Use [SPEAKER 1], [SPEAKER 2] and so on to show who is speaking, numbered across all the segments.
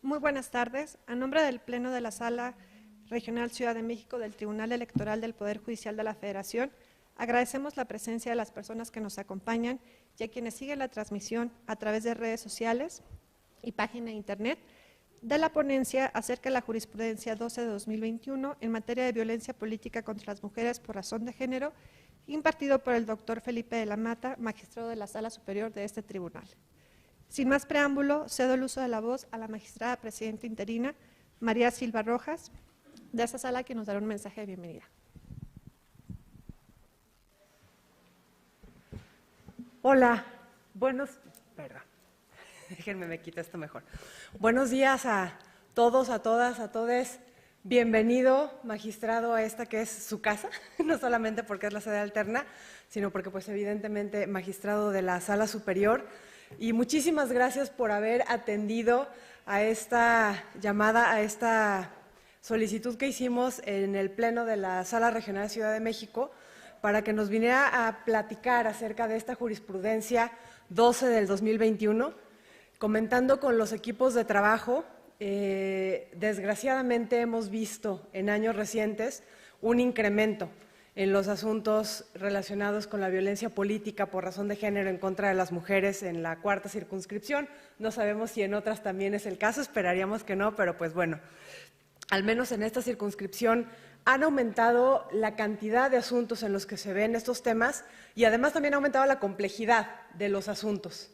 [SPEAKER 1] Muy buenas tardes. A nombre del Pleno de la Sala Regional Ciudad de México del Tribunal Electoral del Poder Judicial de la Federación, agradecemos la presencia de las personas que nos acompañan y a quienes siguen la transmisión a través de redes sociales y página de internet de la ponencia acerca de la jurisprudencia 12 de 2021 en materia de violencia política contra las mujeres por razón de género, impartido por el doctor Felipe de la Mata, magistrado de la Sala Superior de este tribunal. Sin más preámbulo, cedo el uso de la voz a la magistrada presidenta interina, María Silva Rojas, de esta sala, que nos dará un mensaje de bienvenida.
[SPEAKER 2] Hola, déjenme me quito esto mejor. Buenos días a todos, a todas, a todes. Bienvenido, magistrado, a esta que es su casa, no solamente porque es la sede alterna, sino porque pues evidentemente magistrado de la Sala Superior. Y muchísimas gracias por haber atendido a esta llamada, a esta solicitud que hicimos en el Pleno de la Sala Regional Ciudad de México para que nos viniera a platicar acerca de esta jurisprudencia 12 del 2021, comentando con los equipos de trabajo. Desgraciadamente hemos visto en años recientes un incremento en los asuntos relacionados con la violencia política por razón de género en contra de las mujeres en la cuarta circunscripción. No sabemos si en otras también es el caso, esperaríamos que no, pero pues bueno, al menos en esta circunscripción han aumentado la cantidad de asuntos en los que se ven estos temas y además también ha aumentado la complejidad de los asuntos.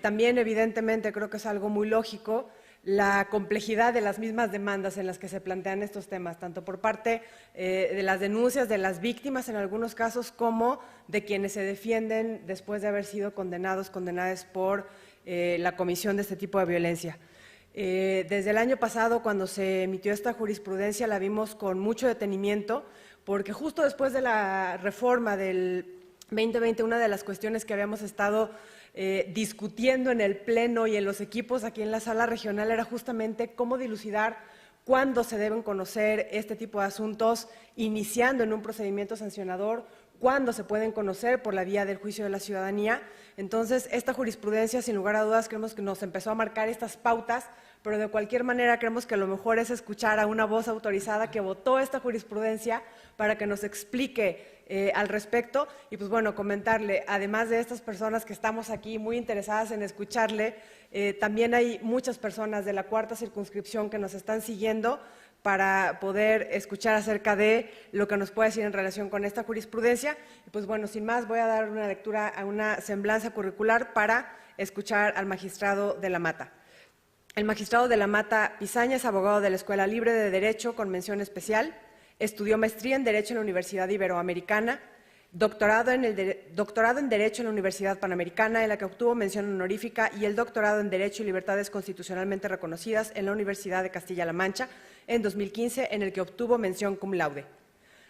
[SPEAKER 2] También, evidentemente, creo que es algo muy lógico, la complejidad de las mismas demandas en las que se plantean estos temas, tanto por parte de las denuncias de las víctimas en algunos casos, como de quienes se defienden después de haber sido condenadas por la comisión de este tipo de violencia. Desde el año pasado, cuando se emitió esta jurisprudencia, la vimos con mucho detenimiento, porque justo después de la reforma del 2020, una de las cuestiones que habíamos estado discutiendo en el Pleno y en los equipos aquí en la Sala Regional era justamente cómo dilucidar cuándo se deben conocer este tipo de asuntos, iniciando en un procedimiento sancionador, cuándo se pueden conocer por la vía del juicio de la ciudadanía. Entonces, esta jurisprudencia, sin lugar a dudas, creemos que nos empezó a marcar estas pautas, pero de cualquier manera creemos que lo mejor es escuchar a una voz autorizada que votó esta jurisprudencia para que nos explique al respecto y pues bueno, comentarle, además de estas personas que estamos aquí muy interesadas en escucharle, también hay muchas personas de la cuarta circunscripción que nos están siguiendo para poder escuchar acerca de lo que nos puede decir en relación con esta jurisprudencia. Y pues bueno, sin más, voy a dar una lectura a una semblanza curricular para escuchar al magistrado de la Mata. El magistrado de la Mata Pisaña es abogado de la Escuela Libre de Derecho con mención especial, estudió maestría en Derecho en la Universidad Iberoamericana, doctorado en Derecho en la Universidad Panamericana, en la que obtuvo mención honorífica, y el doctorado en Derecho y Libertades Constitucionalmente Reconocidas en la Universidad de Castilla-La Mancha en 2015, en el que obtuvo mención cum laude.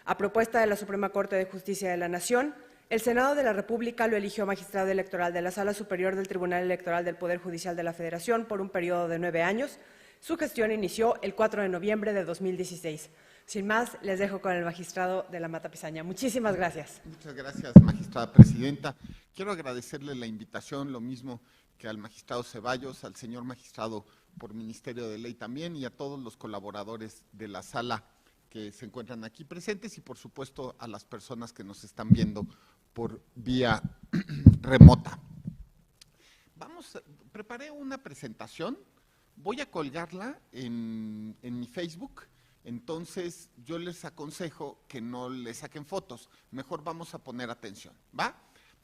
[SPEAKER 2] A propuesta de la Suprema Corte de Justicia de la Nación, el Senado de la República lo eligió magistrado electoral de la Sala Superior del Tribunal Electoral del Poder Judicial de la Federación por un periodo de 9 años. Su gestión inició el 4 de noviembre de 2016. Sin más, les dejo con el magistrado de la Mata Pisaña. Muchísimas gracias.
[SPEAKER 3] Muchas gracias, magistrada presidenta. Quiero agradecerle la invitación, lo mismo que al magistrado Ceballos, al señor magistrado por Ministerio de Ley también, y a todos los colaboradores de la sala que se encuentran aquí presentes, y por supuesto a las personas que nos están viendo por vía remota. Preparé una presentación, voy a colgarla en mi Facebook. Entonces, yo les aconsejo que no le saquen fotos, mejor vamos a poner atención, ¿va?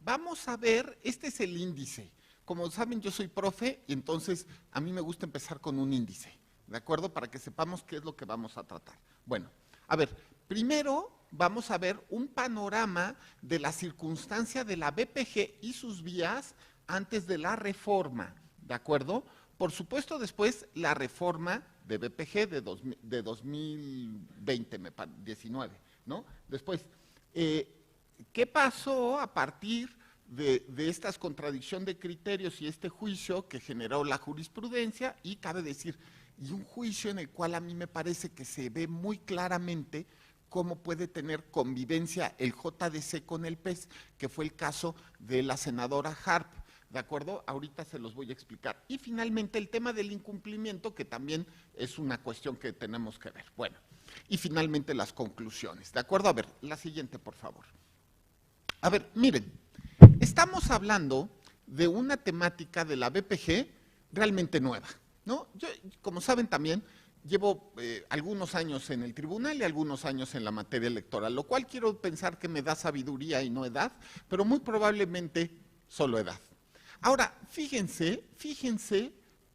[SPEAKER 3] Vamos a ver, este es el índice. Como saben, yo soy profe y entonces a mí me gusta empezar con un índice, ¿de acuerdo? Para que sepamos qué es lo que vamos a tratar. Bueno, a ver, primero vamos a ver un panorama de la circunstancia de la BPG y sus vías antes de la reforma, ¿de acuerdo? Por supuesto, después la reforma de BPG de 2020, 19, ¿no? Después, ¿qué pasó a partir de esta contradicción de criterios y este juicio que generó la jurisprudencia? Y cabe decir, y un juicio en el cual a mí me parece que se ve muy claramente cómo puede tener convivencia el JDC con el PES, que fue el caso de la senadora Harp, ¿de acuerdo? Ahorita se los voy a explicar. Y finalmente el tema del incumplimiento, que también es una cuestión que tenemos que ver. Bueno, y finalmente las conclusiones, ¿de acuerdo? A ver, la siguiente, por favor. A ver, miren, estamos hablando de una temática de la BPG realmente nueva, ¿no? Yo, como saben también, llevo algunos años en el tribunal y algunos años en la materia electoral, lo cual quiero pensar que me da sabiduría y no edad, pero muy probablemente solo edad. Ahora, fíjense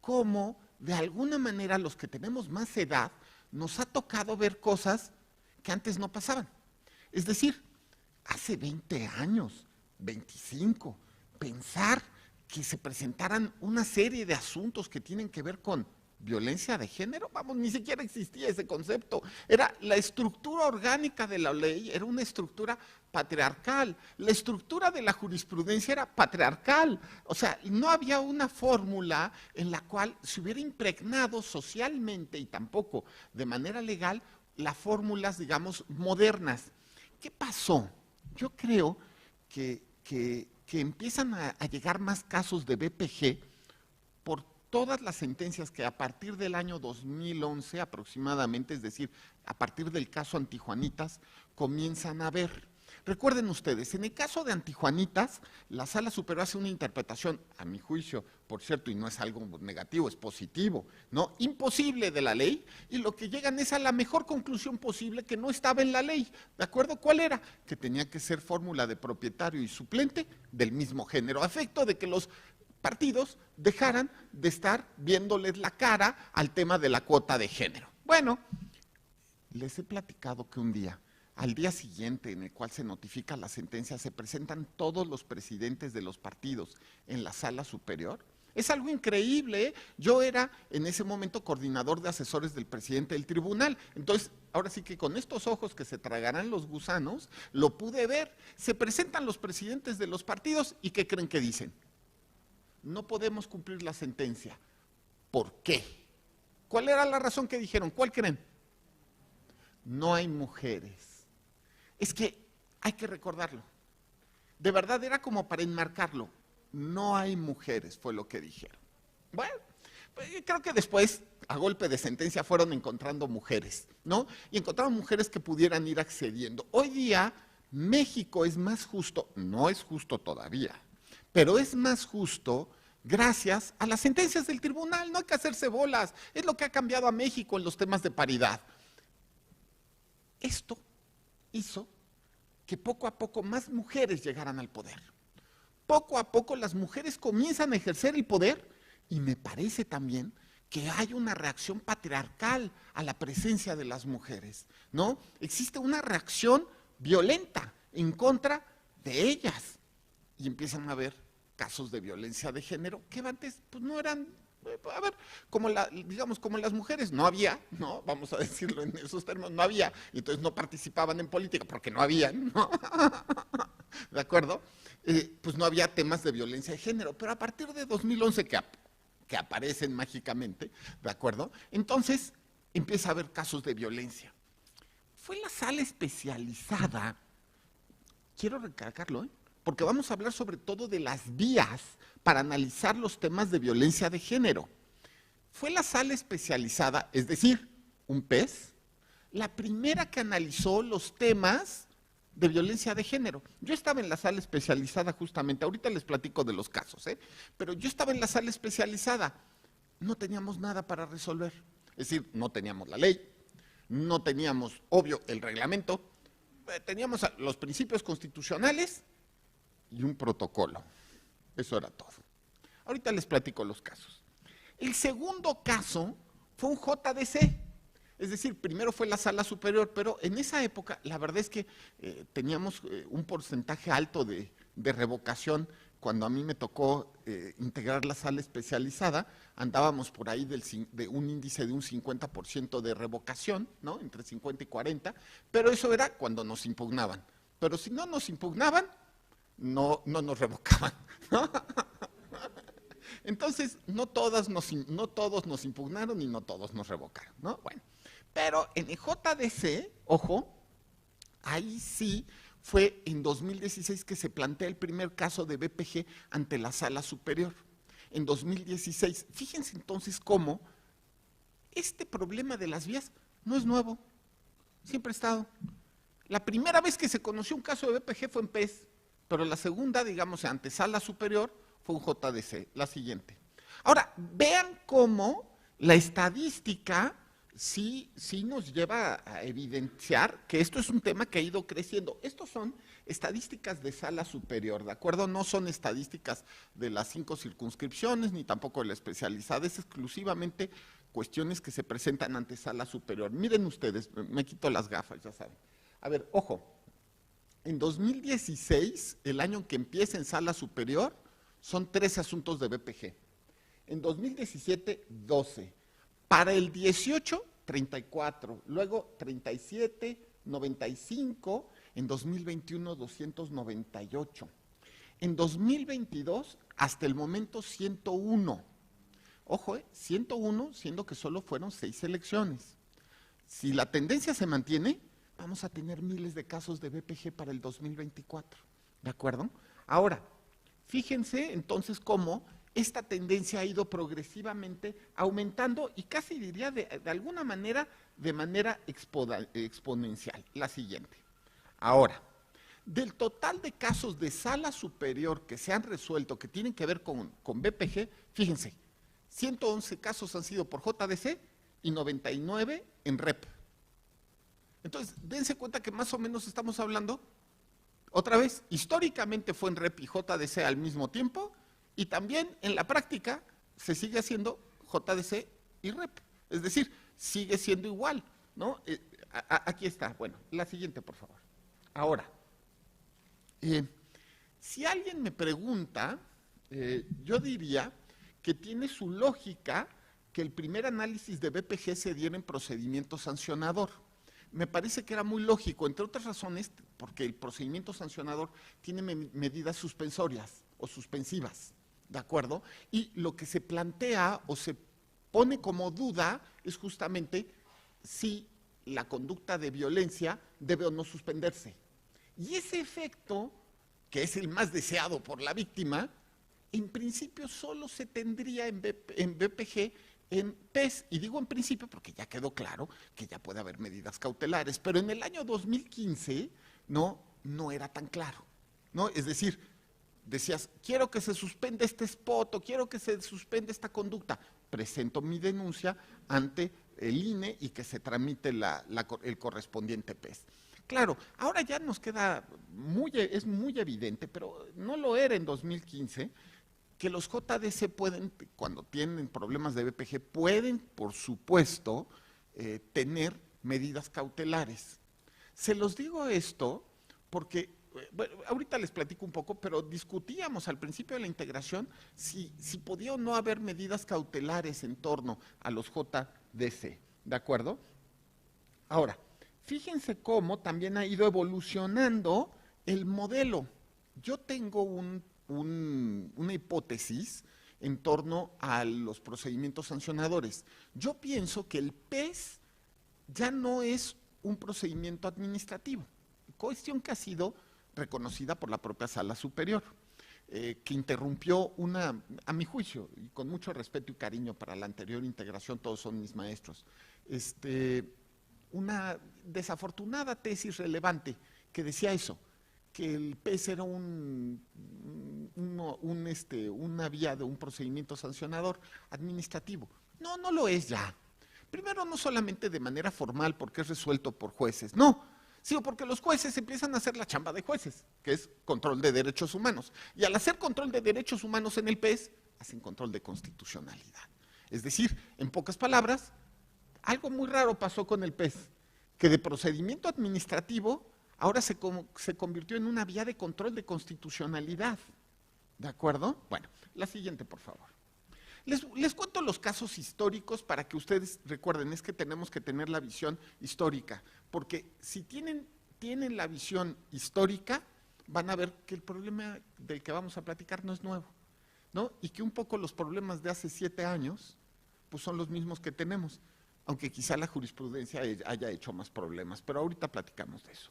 [SPEAKER 3] cómo de alguna manera los que tenemos más edad nos ha tocado ver cosas que antes no pasaban. Es decir, hace 20 años, 25, pensar que se presentaran una serie de asuntos que tienen que ver con violencia de género, vamos, ni siquiera existía ese concepto. Era la estructura orgánica de la ley, era una estructura patriarcal. La estructura de la jurisprudencia era patriarcal. O sea, no había una fórmula en la cual se hubiera impregnado socialmente y tampoco de manera legal las fórmulas, digamos, modernas. ¿Qué pasó? Yo creo que empiezan a llegar más casos de BPG por todas las sentencias que a partir del año 2011 aproximadamente, es decir, a partir del caso Antijuanitas, comienzan a ver. Recuerden ustedes, en el caso de Antijuanitas, la Sala Superior hace una interpretación, a mi juicio, por cierto, y no es algo negativo, es positivo, ¿no? Imposible de la ley, y lo que llegan es a la mejor conclusión posible que no estaba en la ley, ¿de acuerdo? ¿Cuál era? Que tenía que ser fórmula de propietario y suplente del mismo género, a efecto de que los partidos dejaran de estar viéndoles la cara al tema de la cuota de género. Bueno, les he platicado que un día, al día siguiente en el cual se notifica la sentencia, se presentan todos los presidentes de los partidos en la Sala Superior. Es algo increíble, ¿eh? Yo era en ese momento coordinador de asesores del presidente del tribunal, entonces ahora sí que con estos ojos que se tragarán los gusanos, lo pude ver. Se presentan los presidentes de los partidos y ¿qué creen que dicen? No podemos cumplir la sentencia. ¿Por qué? ¿Cuál era la razón que dijeron? ¿Cuál creen? No hay mujeres. Es que hay que recordarlo. De verdad era como para enmarcarlo. No hay mujeres, fue lo que dijeron. Bueno, pues creo que después, a golpe de sentencia, fueron encontrando mujeres, ¿no? Y encontraron mujeres que pudieran ir accediendo. Hoy día, México es más justo, no es justo todavía, pero es más justo gracias a las sentencias del tribunal. No hay que hacerse bolas, es lo que ha cambiado a México en los temas de paridad. Esto hizo que poco a poco más mujeres llegaran al poder. Poco a poco las mujeres comienzan a ejercer el poder y me parece también que hay una reacción patriarcal a la presencia de las mujeres, ¿no? Existe una reacción violenta en contra de ellas y empiezan a haber casos de violencia de género que antes pues no eran, a ver, como digamos como las mujeres no había, ¿no? Vamos a decirlo en esos términos, no había, y entonces no participaban en política porque no habían, ¿no? ¿De acuerdo? Pues no había temas de violencia de género, pero a partir de 2011 que aparecen mágicamente, ¿de acuerdo? Entonces empieza a haber casos de violencia. Fue la sala especializada, quiero recalcarlo, porque vamos a hablar sobre todo de las vías para analizar los temas de violencia de género. Fue la sala especializada, es decir, un PES, la primera que analizó los temas de violencia de género. Yo estaba en la sala especializada justamente, ahorita les platico de los casos, pero yo estaba en la sala especializada, no teníamos nada para resolver, es decir, no teníamos la ley, no teníamos, obvio, el reglamento, teníamos los principios constitucionales y un protocolo. Eso era todo. Ahorita les platico los casos. El segundo caso fue un JDC, es decir, primero fue la Sala Superior, pero en esa época la verdad es que teníamos un porcentaje alto de revocación. Cuando a mí me tocó integrar la sala especializada, andábamos por ahí de un índice de un 50% de revocación, ¿no? Entre 50 y 40, pero eso era cuando nos impugnaban. Pero si no nos impugnaban, no nos revocaban, ¿no? Entonces, no todos nos impugnaron y no todos nos revocaron, ¿no? Bueno, pero en el JDC, ojo, ahí sí fue en 2016 que se plantea el primer caso de BPG ante la Sala Superior. En 2016, fíjense entonces cómo este problema de las vías no es nuevo, siempre ha estado. La primera vez que se conoció un caso de BPG fue en PES, pero la segunda, digamos, ante Sala Superior, fue un JDC, la siguiente. Ahora, vean cómo la estadística sí nos lleva a evidenciar que esto es un tema que ha ido creciendo. Estos son estadísticas de Sala Superior, ¿de acuerdo? No son estadísticas de las 5 circunscripciones, ni tampoco de la especializada, es exclusivamente cuestiones que se presentan ante Sala Superior. Miren ustedes, me quito las gafas, ya saben. A ver, ojo, en 2016, el año en que empieza en Sala Superior, son 13 asuntos de BPG. En 2017, 12. Para el 18, 34. Luego 37, 95. En 2021, 298. En 2022, hasta el momento, 101. Ojo, 101, siendo que solo fueron 6 elecciones. Si la tendencia se mantiene, vamos a tener miles de casos de BPG para el 2024, ¿de acuerdo? Ahora, fíjense entonces cómo esta tendencia ha ido progresivamente aumentando y casi diría de alguna manera, de manera exponencial. La siguiente. Ahora, del total de casos de Sala Superior que se han resuelto, que tienen que ver con BPG, fíjense, 111 casos han sido por JDC y 99 en REP. Entonces, dense cuenta que más o menos estamos hablando, otra vez, históricamente fue en REP y JDC al mismo tiempo, y también en la práctica se sigue haciendo JDC y REP. Es decir, sigue siendo igual, ¿no? Aquí está. Bueno, la siguiente, por favor. Ahora, si alguien me pregunta, yo diría que tiene su lógica que el primer análisis de BPG se diera en procedimiento sancionador. Me parece que era muy lógico, entre otras razones, porque el procedimiento sancionador tiene medidas suspensorias o suspensivas, ¿de acuerdo? Y lo que se plantea o se pone como duda es justamente si la conducta de violencia debe o no suspenderse. Y ese efecto, que es el más deseado por la víctima, en principio solo se tendría en BPG, en PES, y digo en principio porque ya quedó claro que ya puede haber medidas cautelares, pero en el año 2015 no era tan claro, ¿no? Es decir, decías, quiero que se suspenda este spot o quiero que se suspenda esta conducta, presento mi denuncia ante el INE y que se tramite el correspondiente PES. Claro, ahora ya nos queda, es muy evidente, pero no lo era en 2015, que los JDC pueden, cuando tienen problemas de BPG, pueden, por supuesto, tener medidas cautelares. Se los digo esto porque, bueno, ahorita les platico un poco, pero discutíamos al principio de la integración si podía o no haber medidas cautelares en torno a los JDC, ¿de acuerdo? Ahora, fíjense cómo también ha ido evolucionando el modelo. Yo tengo una hipótesis en torno a los procedimientos sancionadores. Yo pienso que el PES ya no es un procedimiento administrativo, cuestión que ha sido reconocida por la propia Sala Superior, que interrumpió a mi juicio, y con mucho respeto y cariño para la anterior integración, todos son mis maestros, una desafortunada tesis relevante que decía eso, que el PES era una vía de un procedimiento sancionador administrativo. No lo es ya. Primero, no solamente de manera formal porque es resuelto por jueces, no, sino porque los jueces empiezan a hacer la chamba de jueces, que es control de derechos humanos. Y al hacer control de derechos humanos en el PES, hacen control de constitucionalidad. Es decir, en pocas palabras, algo muy raro pasó con el PES, que de procedimiento administrativo ahora se convirtió en una vía de control de constitucionalidad. ¿De acuerdo? Bueno, la siguiente, por favor. Les cuento los casos históricos para que ustedes recuerden, es que tenemos que tener la visión histórica, porque si tienen la visión histórica, van a ver que el problema del que vamos a platicar no es nuevo, ¿no? Y que un poco los problemas de hace 7 años, pues son los mismos que tenemos, aunque quizá la jurisprudencia haya hecho más problemas, pero ahorita platicamos de eso.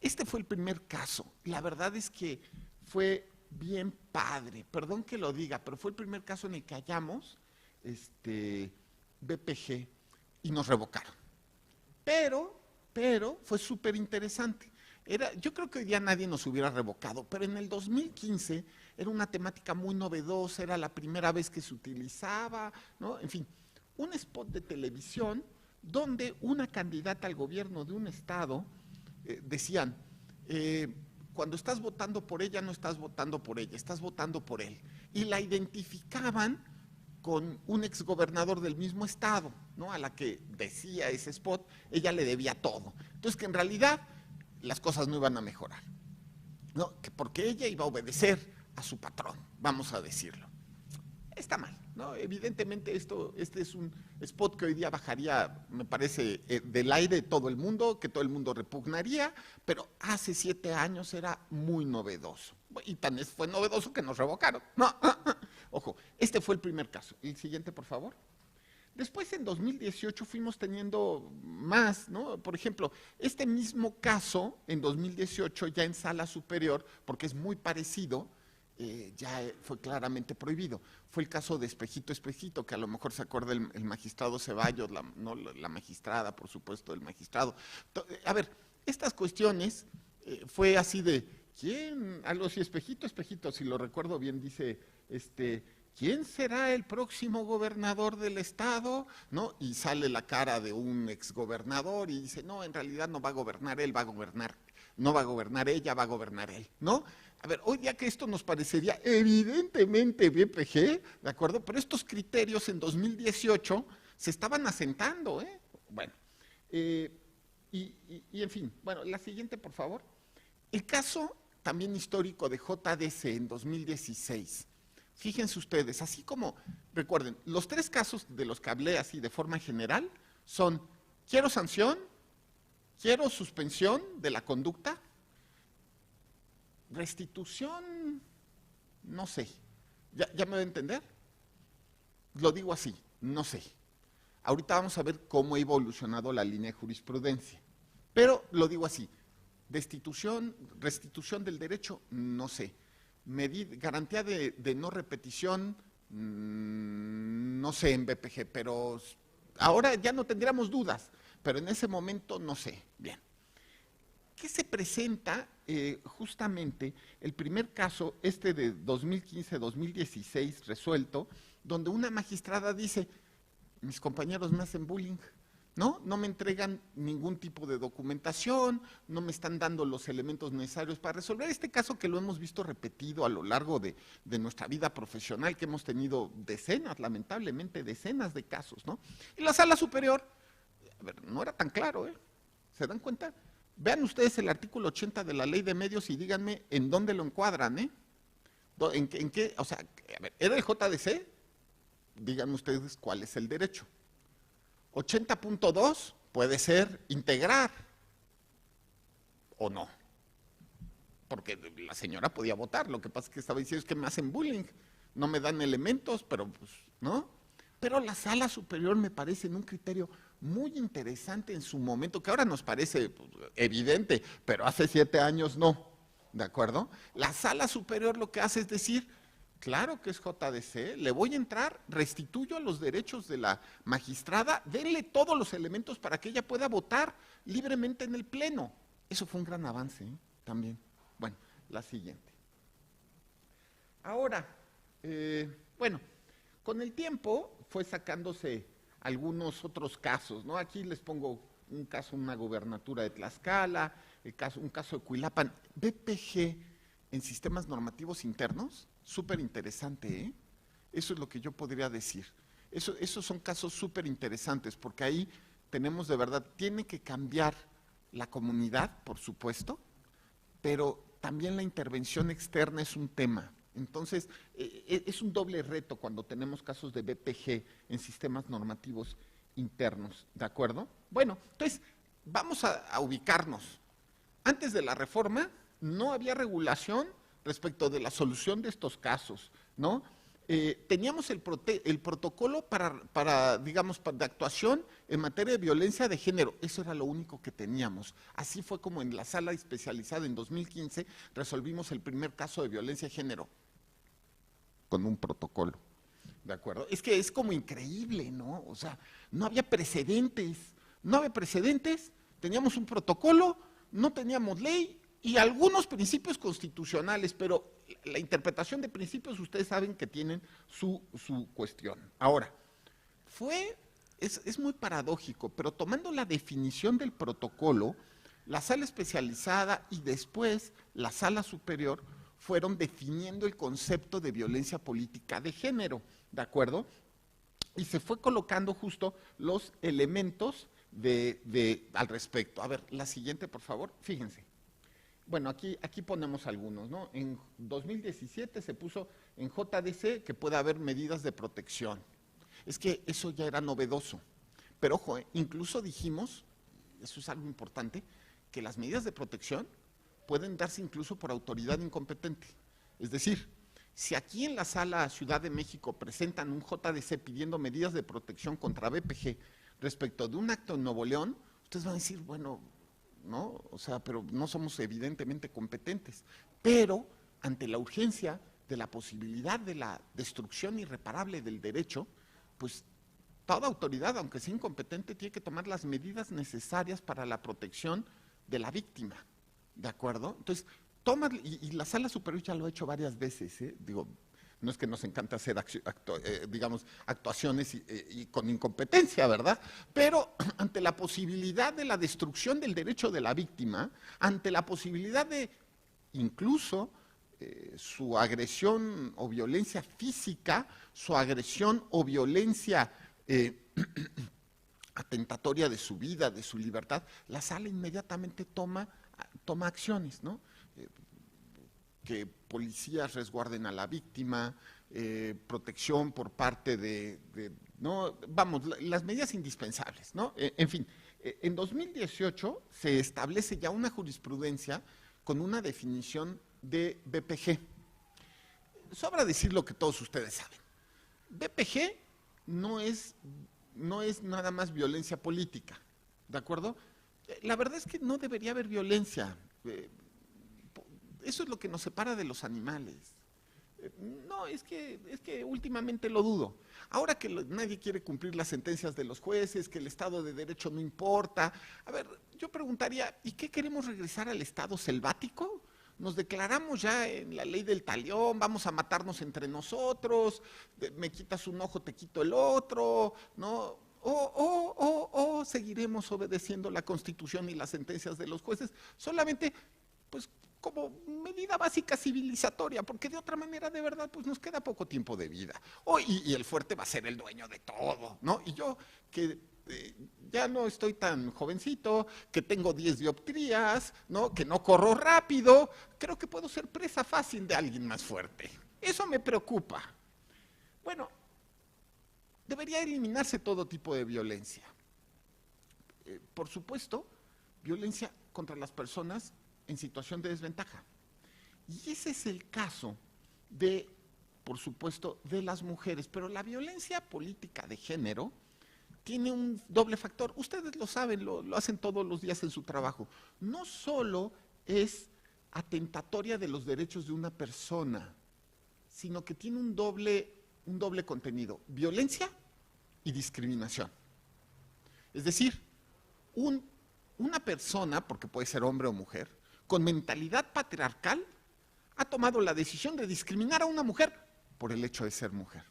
[SPEAKER 3] Este fue el primer caso. La verdad es que fue bien padre, perdón que lo diga, pero fue el primer caso en el que hallamos BPG y nos revocaron. Pero fue súper interesante. Yo creo que hoy día nadie nos hubiera revocado, pero en el 2015 era una temática muy novedosa, era la primera vez que se utilizaba, ¿no? En fin, un spot de televisión donde una candidata al gobierno de un estado decían, cuando estás votando por ella, no estás votando por ella, estás votando por él. Y la identificaban con un exgobernador del mismo estado, ¿no? A la que decía ese spot, ella le debía todo. Entonces, que en realidad las cosas no iban a mejorar, ¿no? Que porque ella iba a obedecer a su patrón, vamos a decirlo. Está mal, ¿no? Evidentemente este es un spot que hoy día bajaría, me parece, del aire de todo el mundo, que todo el mundo repugnaría, pero hace 7 años era muy novedoso. Y tan fue novedoso que nos revocaron. No, ojo, este fue el primer caso. El siguiente, por favor. Después, en 2018, fuimos teniendo más, ¿no? Por ejemplo, este mismo caso, en 2018, ya en sala superior, porque es muy parecido, ya fue claramente prohibido. Fue el caso de Espejito, Espejito, que a lo mejor se acuerda el magistrado Ceballos, la magistrada, por supuesto, el magistrado. A ver, estas cuestiones fue así de, ¿quién? Algo así, Espejito, Espejito, si lo recuerdo bien, dice, ¿quién será el próximo gobernador del estado? ¿No? Y sale la cara de un exgobernador y dice, no, en realidad no va a gobernar él, va a gobernar, no va a gobernar ella, va a gobernar él, ¿no? A ver, hoy día que esto nos parecería evidentemente BPG, ¿de acuerdo? Pero estos criterios en 2018 se estaban asentando, ¿eh? Bueno, y en fin, bueno, la siguiente, por favor. El caso también histórico de JDC en 2016. Fíjense ustedes, así como, recuerden, los 3 casos de los que hablé así de forma general son, quiero sanción, quiero suspensión de la conducta, restitución, no sé, ¿ya me voy a entender? Lo digo así, no sé. Ahorita vamos a ver cómo ha evolucionado la línea de jurisprudencia, pero lo digo así, restitución del derecho, no sé. Garantía de no repetición, no sé en BPG, pero ahora ya no tendríamos dudas, pero en ese momento no sé. Bien. ¿Qué se presenta? Justamente el primer caso, de 2015-2016 resuelto, donde una magistrada dice, mis compañeros me hacen bullying, ¿no? No me entregan ningún tipo de documentación, no me están dando los elementos necesarios para resolver este caso que lo hemos visto repetido a lo largo de nuestra vida profesional, que hemos tenido decenas, lamentablemente decenas de casos, ¿no? Y la sala superior, a ver, no era tan claro, ¿eh? ¿Se dan cuenta? Vean ustedes el artículo 80 de la Ley de Medios y díganme en dónde lo encuadran, ¿eh? ¿En qué? O sea, a ver, ¿era el JDC? Díganme ustedes cuál es el derecho. 80.2 puede ser integrar o no, porque la señora podía votar, lo que pasa es que estaba diciendo es que me hacen bullying, no me dan elementos, pero pues, ¿no? Pero la sala superior me parece en un criterio muy interesante en su momento, que ahora nos parece pues, evidente, pero hace 7 años no, ¿de acuerdo? La sala superior lo que hace es decir, claro que es JDC, le voy a entrar, restituyo a los derechos de la magistrada, denle todos los elementos para que ella pueda votar libremente en el pleno. Eso fue un gran avance, ¿eh? También. Bueno, la siguiente. Ahora, bueno, con el tiempo fue sacándose algunos otros casos, ¿no? Aquí les pongo un caso, una gubernatura de Tlaxcala, un caso de Cuilapan, BPG en sistemas normativos internos, súper interesante, ¿eh? Eso es lo que yo podría decir. Esos son casos súper interesantes, porque ahí tenemos de verdad, tiene que cambiar la comunidad, por supuesto, pero también la intervención externa es un tema. Entonces, es un doble reto cuando tenemos casos de BPG en sistemas normativos internos, ¿de acuerdo? Bueno, entonces, vamos a ubicarnos. Antes de la reforma, no había regulación respecto de la solución de estos casos, ¿no? teníamos el protocolo digamos, de actuación en materia de violencia de género. Eso era lo único que teníamos. Así fue como en la sala especializada en 2015 resolvimos el primer caso de violencia de género con un protocolo. ¿De acuerdo? Es que es como increíble, ¿no? O sea, no había precedentes. No había precedentes, teníamos un protocolo, no teníamos ley y algunos principios constitucionales, pero la interpretación de principios ustedes saben que tienen su cuestión. Ahora, es muy paradójico, pero tomando la definición del protocolo, la sala especializada y después la sala superior fueron definiendo el concepto de violencia política de género, ¿de acuerdo? Y se fue colocando justo los elementos al respecto. A ver, la siguiente, por favor, fíjense. Bueno, aquí ponemos algunos, ¿no? En 2017 se puso en JDC que puede haber medidas de protección. Es que eso ya era novedoso. Pero ojo, incluso dijimos, eso es algo importante, que las medidas de protección pueden darse incluso por autoridad incompetente. Es decir, si aquí en la sala Ciudad de México presentan un JDC pidiendo medidas de protección contra BPG respecto de un acto en Nuevo León, ustedes van a decir, bueno, ¿no? O sea, pero no somos evidentemente competentes. Pero ante la urgencia de la posibilidad de la destrucción irreparable del derecho, pues toda autoridad, aunque sea incompetente, tiene que tomar las medidas necesarias para la protección de la víctima, ¿de acuerdo? Entonces, y la sala superior ya lo ha hecho varias veces, ¿eh? Digo, no es que nos encanta hacer digamos, actuaciones y con incompetencia, ¿verdad? Pero ante la posibilidad de la destrucción del derecho de la víctima, ante la posibilidad de incluso su agresión o violencia física, su agresión o violencia atentatoria de su vida, de su libertad, la sala inmediatamente toma acciones, ¿no? Que policías resguarden a la víctima, protección por parte ¿no? Vamos, las medidas indispensables, ¿no? En fin, en 2018 se establece ya una jurisprudencia con una definición de BPG. Sobra decir lo que todos ustedes saben. BPG no es nada más violencia política, ¿de acuerdo? La verdad es que no debería haber violencia. Eso es lo que nos separa de los animales. No, es que últimamente lo dudo. Ahora que nadie quiere cumplir las sentencias de los jueces, que el Estado de Derecho no importa. A ver, yo preguntaría, ¿y qué queremos regresar al Estado selvático? Nos declaramos ya en la ley del talión, vamos a matarnos entre nosotros, me quitas un ojo, te quito el otro, ¿no? O seguiremos obedeciendo la Constitución y las sentencias de los jueces, solamente, pues, como medida básica civilizatoria, porque de otra manera, de verdad, pues nos queda poco tiempo de vida. Y el fuerte va a ser el dueño de todo, ¿no? Y yo, que ya no estoy tan jovencito, que tengo 10 dioptrías, ¿no? Que no corro rápido, creo que puedo ser presa fácil de alguien más fuerte. Eso me preocupa. Bueno, debería eliminarse todo tipo de violencia. Por supuesto, violencia contra las personas en situación de desventaja. Y ese es el caso por supuesto, de las mujeres. Pero la violencia política de género tiene un doble factor. Ustedes lo saben, lo hacen todos los días en su trabajo. No solo es atentatoria de los derechos de una persona, sino que tiene un doble contenido: violencia y discriminación. Es decir, una persona, porque puede ser hombre o mujer, con mentalidad patriarcal, ha tomado la decisión de discriminar a una mujer por el hecho de ser mujer,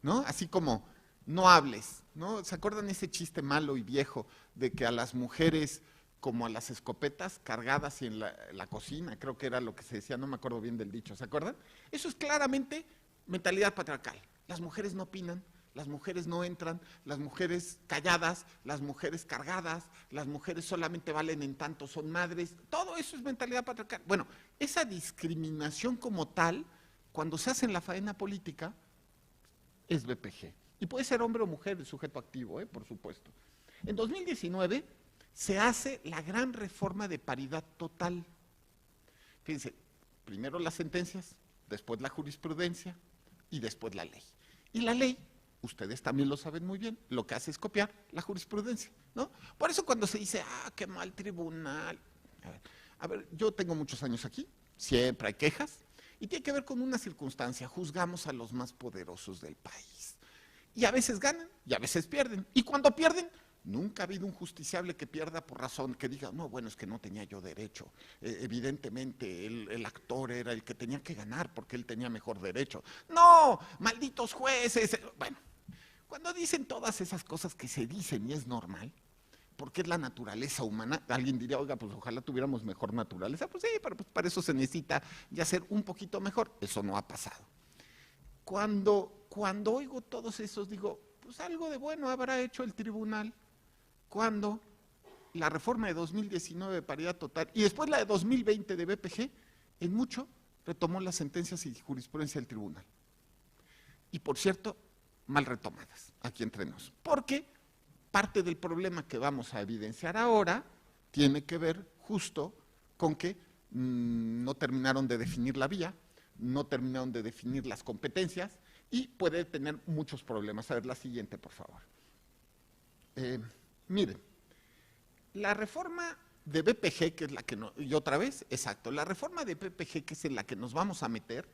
[SPEAKER 3] ¿no? Así como, no hables, ¿no? ¿Se acuerdan ese chiste malo y viejo de que a las mujeres, como a las escopetas cargadas y en la cocina, creo que era lo que se decía, no me acuerdo bien del dicho, ¿se acuerdan? Eso es claramente mentalidad patriarcal. Las mujeres no opinan, las mujeres no entran, las mujeres calladas, las mujeres cargadas, las mujeres solamente valen en tanto son madres. Todo eso es mentalidad patriarcal. Bueno, esa discriminación como tal, cuando se hace en la faena política, es BPG. Y puede ser hombre o mujer el sujeto activo, por supuesto. En 2019 se hace la gran reforma de paridad total. Fíjense, primero las sentencias, después la jurisprudencia, y después la ley. Y la ley, ustedes también lo saben muy bien, lo que hace es copiar la jurisprudencia, ¿no? Por eso cuando se dice, qué mal tribunal. A ver, yo tengo muchos años aquí, siempre hay quejas, y tiene que ver con una circunstancia, juzgamos a los más poderosos del país. Y a veces ganan, y a veces pierden. Y cuando pierden, nunca ha habido un justiciable que pierda por razón, que diga, no, bueno, es que no tenía yo derecho. Evidentemente, el actor era el que tenía que ganar porque él tenía mejor derecho. No, malditos jueces. Bueno, cuando dicen todas esas cosas que se dicen y es normal, porque es la naturaleza humana, alguien diría, oiga, pues ojalá tuviéramos mejor naturaleza. Pues sí, pero pues para eso se necesita ya ser un poquito mejor. Eso no ha pasado. Cuando oigo todos esos, digo, pues algo de bueno habrá hecho el tribunal cuando la reforma de 2019 de paridad total y después la de 2020 de BPG, en mucho retomó las sentencias y jurisprudencia del tribunal. Y por cierto, mal retomadas, aquí entre nos. Porque parte del problema que vamos a evidenciar ahora tiene que ver justo con que no terminaron de definir la vía, no terminaron de definir las competencias y puede tener muchos problemas. A ver, la siguiente, por favor. Miren, la reforma de BPG, que es la que no, y otra vez, exacto, la reforma de BPG, que es en la que nos vamos a meter,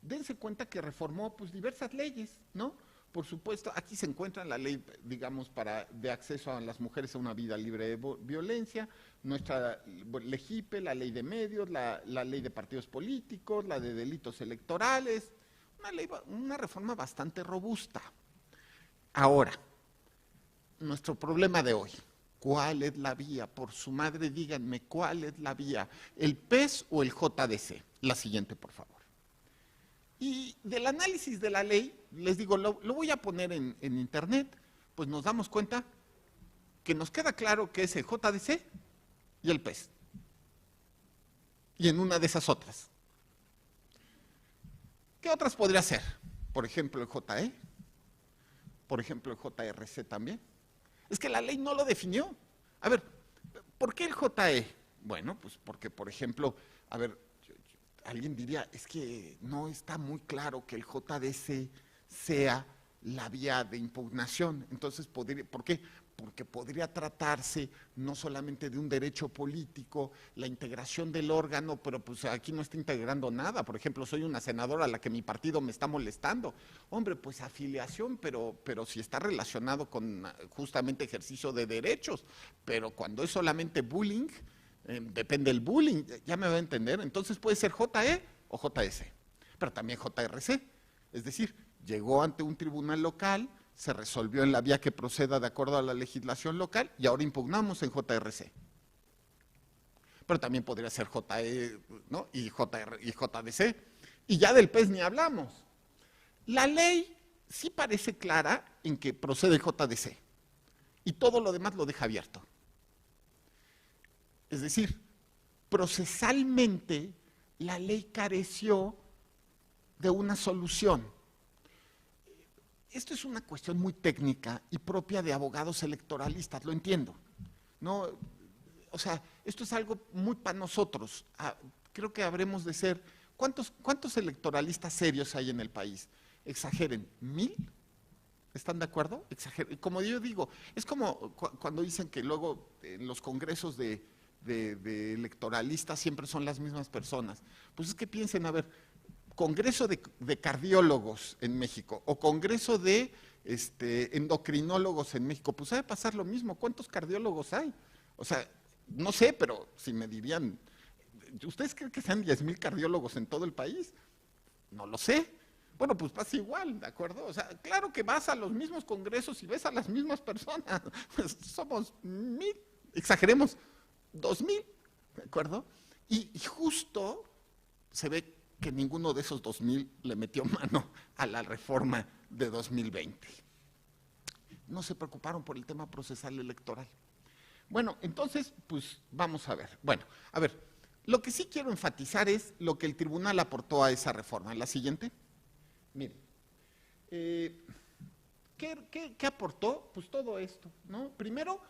[SPEAKER 3] dense cuenta que reformó pues diversas leyes, ¿no? Por supuesto, aquí se encuentra la ley, digamos, de acceso a las mujeres a una vida libre de violencia, nuestra LEGIPE, la ley de medios, la ley de partidos políticos, la de delitos electorales, una reforma bastante robusta. Ahora, nuestro problema de hoy, ¿cuál es la vía? Por su madre, díganme, ¿cuál es la vía? ¿El PES o el JDC? La siguiente, por favor. Y del análisis de la ley, les digo, lo voy a poner en internet, pues nos damos cuenta que nos queda claro que es el JDC y el PES. Y en una de esas otras. ¿Qué otras podría ser? Por ejemplo, el JE, por ejemplo, el JRC también. Es que la ley no lo definió. A ver, ¿por qué el JE? Bueno, pues porque, por ejemplo, a ver, alguien diría, es que no está muy claro que el JDC sea la vía de impugnación. Entonces, ¿por qué? Porque podría tratarse no solamente de un derecho político, la integración del órgano, pero pues aquí no está integrando nada. Por ejemplo, soy una senadora a la que mi partido me está molestando. Hombre, pues afiliación, pero si está relacionado con justamente ejercicio de derechos. Pero cuando es solamente bullying, depende del bullying, ya me va a entender. Entonces puede ser JE o JS, pero también JRC. Es decir, llegó ante un tribunal local, se resolvió en la vía que proceda de acuerdo a la legislación local y ahora impugnamos en JRC. Pero también podría ser JE, ¿no? y JDC. Y ya del PES ni hablamos. La ley sí parece clara en que procede el JDC y todo lo demás lo deja abierto. Es decir, procesalmente la ley careció de una solución. Esto es una cuestión muy técnica y propia de abogados electoralistas, lo entiendo. No, o sea, esto es algo muy para nosotros. Creo que habremos de ser, ¿cuántos electoralistas serios hay en el país? Exageren, ¿1000? ¿Están de acuerdo? Como yo digo, es como cuando dicen que luego en los congresos de electoralistas siempre son las mismas personas. Pues es que piensen, a ver, congreso de cardiólogos en México o congreso de endocrinólogos en México, pues ha de pasar lo mismo. ¿Cuántos cardiólogos hay? O sea, no sé, pero si me dirían, ¿ustedes creen que sean 10,000 cardiólogos en todo el país? No lo sé. Bueno, pues pasa igual, ¿de acuerdo? O sea, claro que vas a los mismos congresos y ves a las mismas personas. Pues somos 1000, exageremos, 2000, ¿de acuerdo? Y justo se ve que ninguno de esos 2000 le metió mano a la reforma de 2020. No se preocuparon por el tema procesal electoral. Bueno, entonces, pues vamos a ver. Bueno, a ver, lo que sí quiero enfatizar es lo que el tribunal aportó a esa reforma. ¿La siguiente? Miren, ¿qué aportó? Pues todo esto, ¿no? Primero,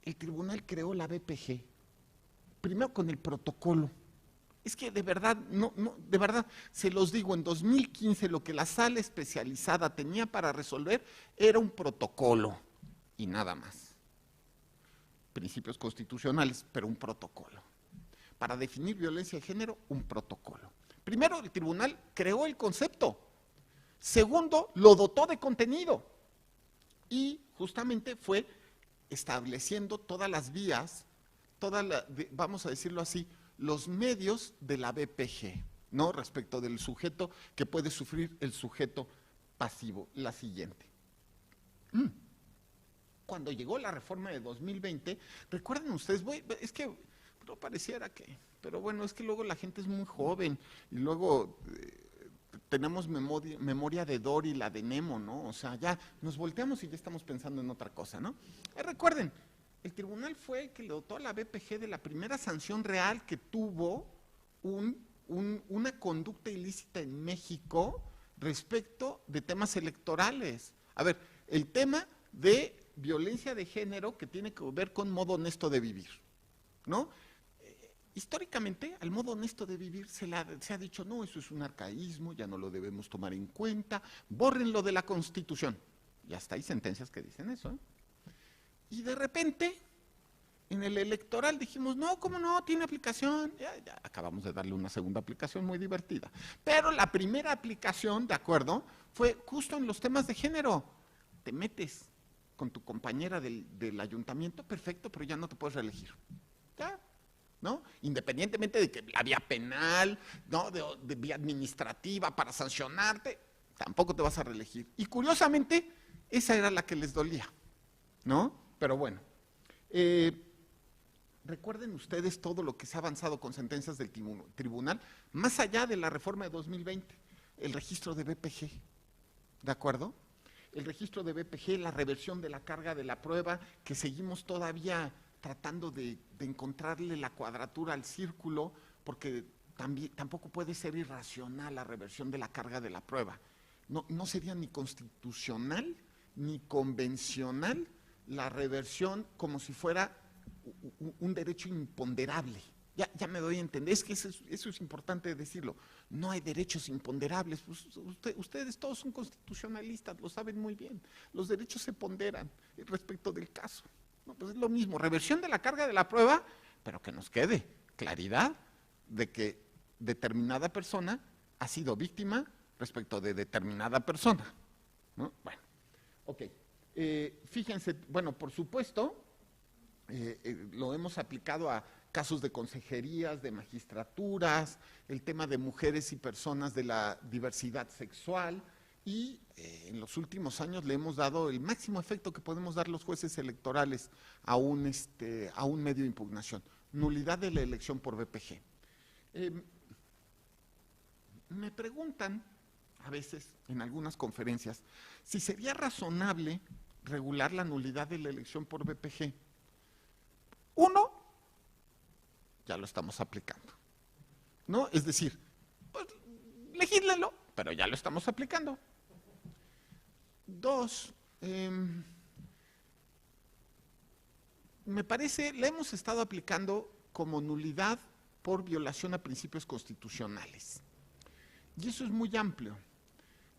[SPEAKER 3] el tribunal creó la BPG, primero con el protocolo. Es que de verdad, de verdad, se los digo, en 2015 lo que la sala especializada tenía para resolver era un protocolo y nada más. Principios constitucionales, pero un protocolo. Para definir violencia de género, un protocolo. Primero, el tribunal creó el concepto. Segundo, lo dotó de contenido. Y justamente fue estableciendo todas las vías, vamos a decirlo así, los medios de la BPG, ¿no? Respecto del sujeto que puede sufrir el sujeto pasivo. La siguiente. Cuando llegó la reforma de 2020, recuerden ustedes, es que no pareciera que, pero bueno, es que luego la gente es muy joven y luego tenemos memoria de Dory, la de Nemo, ¿no? O sea, ya nos volteamos y ya estamos pensando en otra cosa, ¿no? Recuerden, el tribunal fue el que le dotó a la BPG de la primera sanción real que tuvo una conducta ilícita en México respecto de temas electorales. A ver, el tema de violencia de género que tiene que ver con modo honesto de vivir, ¿no? Históricamente, al modo honesto de vivir se ha dicho, no, eso es un arcaísmo, ya no lo debemos tomar en cuenta, bórrenlo de la Constitución. Y hasta hay sentencias que dicen eso, ¿eh? Y de repente, en el electoral dijimos, no, ¿cómo no? Tiene aplicación. Ya acabamos de darle una segunda aplicación muy divertida. Pero la primera aplicación, ¿de acuerdo?, fue justo en los temas de género. Te metes con tu compañera del ayuntamiento, perfecto, pero ya no te puedes reelegir. Ya, ¿no? Independientemente de que la vía penal, ¿no? de vía administrativa para sancionarte, tampoco te vas a reelegir. Y curiosamente, esa era la que les dolía, ¿no? Pero bueno, recuerden ustedes todo lo que se ha avanzado con sentencias del tribunal, más allá de la reforma de 2020, el registro de BPG, ¿de acuerdo? El registro de BPG, la reversión de la carga de la prueba, que seguimos todavía tratando de encontrarle la cuadratura al círculo, porque tampoco puede ser irracional la reversión de la carga de la prueba. No sería ni constitucional ni convencional la reversión como si fuera un derecho imponderable. Ya me doy a entender, es que eso es importante decirlo. No hay derechos imponderables. Pues ustedes todos son constitucionalistas, lo saben muy bien. Los derechos se ponderan respecto del caso. No, pues es lo mismo, reversión de la carga de la prueba, pero que nos quede claridad de que determinada persona ha sido víctima respecto de determinada persona, ¿no? Bueno, ok. Fíjense, bueno, por supuesto, lo hemos aplicado a casos de consejerías, de magistraturas, el tema de mujeres y personas de la diversidad sexual, y en los últimos años le hemos dado el máximo efecto que podemos dar los jueces electorales a un medio de impugnación, nulidad de la elección por BPG. Me preguntan a veces en algunas conferencias si sería razonable regular la nulidad de la elección por BPG. Uno, ya lo estamos aplicando, ¿no? Es decir, pues legíslenlo, pero ya lo estamos aplicando. Dos, me parece, la hemos estado aplicando como nulidad por violación a principios constitucionales. Y eso es muy amplio.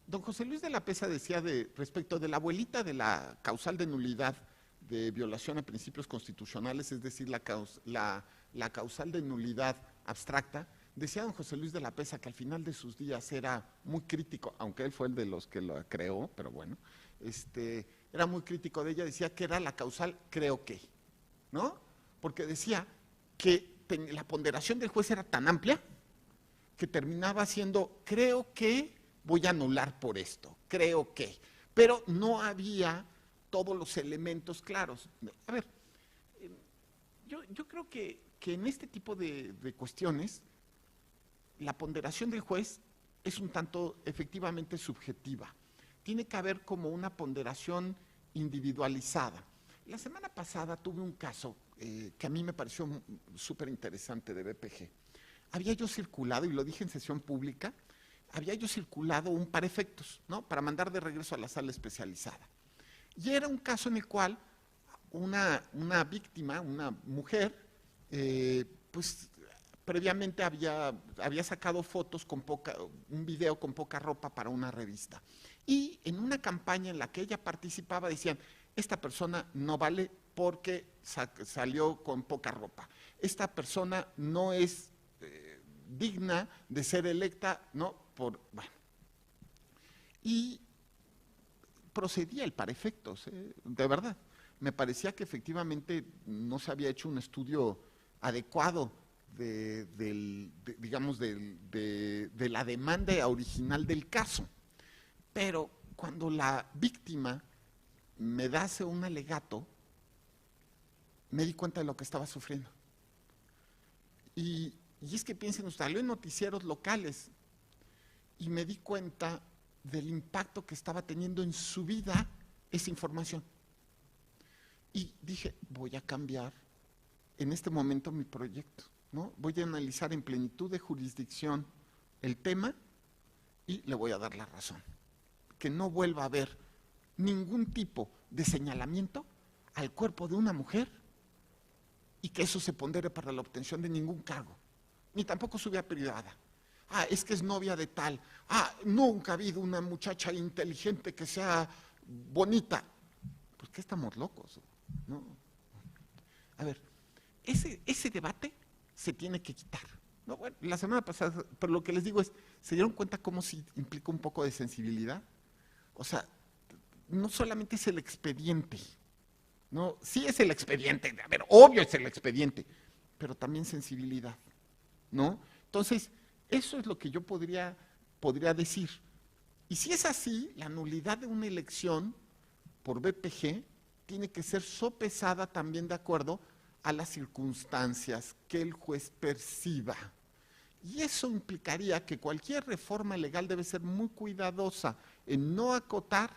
[SPEAKER 3] Don José Luis de la Pesa decía respecto de la abuelita de la causal de nulidad de violación a principios constitucionales, es decir, la causal de nulidad abstracta, decía don José Luis de la Pesa que al final de sus días era muy crítico, aunque él fue el de los que lo creó, pero bueno, era muy crítico de ella, decía que era la causal creo que, ¿no? Porque decía que la ponderación del juez era tan amplia que terminaba siendo creo que voy a anular por esto, creo que, pero no había todos los elementos claros. A ver, yo creo que en este tipo de cuestiones la ponderación del juez es un tanto efectivamente subjetiva. Tiene que haber como una ponderación individualizada. La semana pasada tuve un caso que a mí me pareció súper interesante de BPG. Había yo circulado, y lo dije en sesión pública, había yo circulado un par efectos, ¿no? Para mandar de regreso a la sala especializada. Y era un caso en el cual una víctima, una mujer, pues previamente había sacado fotos con un video con poca ropa para una revista. Y en una campaña en la que ella participaba decían, esta persona no vale porque salió con poca ropa. Esta persona no es digna de ser electa, ¿no? Bueno. Y procedía el para efectos, de verdad. Me parecía que efectivamente no se había hecho un estudio adecuado de la demanda original del caso. Pero cuando la víctima me hace un alegato, me di cuenta de lo que estaba sufriendo. Y es que piensen ustedes, salió en noticieros locales y me di cuenta del impacto que estaba teniendo en su vida esa información. Y dije, voy a cambiar en este momento mi proyecto, ¿no? Voy a analizar en plenitud de jurisdicción el tema y le voy a dar la razón. Que no vuelva a haber ningún tipo de señalamiento al cuerpo de una mujer y que eso se pondere para la obtención de ningún cargo, ni tampoco su vida privada. Es que es novia de tal. Nunca ha habido una muchacha inteligente que sea bonita. ¿Por qué estamos locos? ¿No? A ver, ese debate se tiene que quitar. No, bueno, la semana pasada, pero lo que les digo es, ¿se dieron cuenta cómo sí implica un poco de sensibilidad? O sea, no solamente es el expediente, no, sí es el expediente, a ver, obvio es el expediente, pero también sensibilidad, ¿no? Entonces, eso es lo que yo podría decir. Y si es así, la nulidad de una elección por BPG tiene que ser sopesada también de acuerdo a las circunstancias que el juez perciba. Y eso implicaría que cualquier reforma legal debe ser muy cuidadosa en no acotar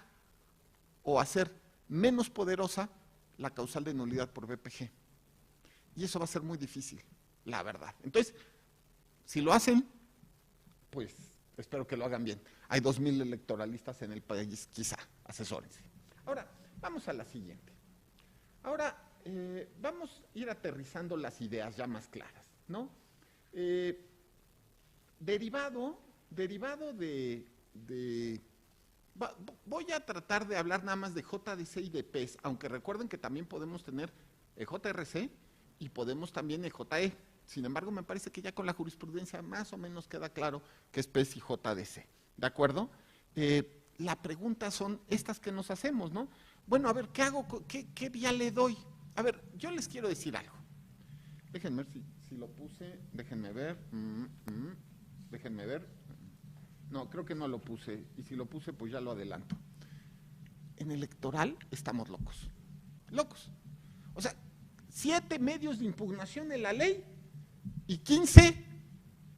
[SPEAKER 3] o hacer menos poderosa la causal de nulidad por BPG. Y eso va a ser muy difícil, la verdad. Entonces, si lo hacen, pues espero que lo hagan bien. Hay 2,000 electoralistas en el país, quizá, asesórense. Ahora, vamos a la siguiente. Ahora, vamos a ir aterrizando las ideas ya más claras, ¿no? Derivado voy a tratar de hablar nada más de JDC y de PES, aunque recuerden que también podemos tener JRC y podemos también JE. Sin embargo, me parece que ya con la jurisprudencia más o menos queda claro que es PES y JDC, ¿de acuerdo? La pregunta son estas que nos hacemos, ¿no? Bueno, a ver, ¿qué hago? ¿Qué vía le doy? A ver, yo les quiero decir algo. Déjenme ver si lo puse, déjenme ver. Déjenme ver. No, creo que no lo puse, y si lo puse, pues ya lo adelanto. En electoral estamos locos. Locos. O sea, 7 medios de impugnación en la ley y 15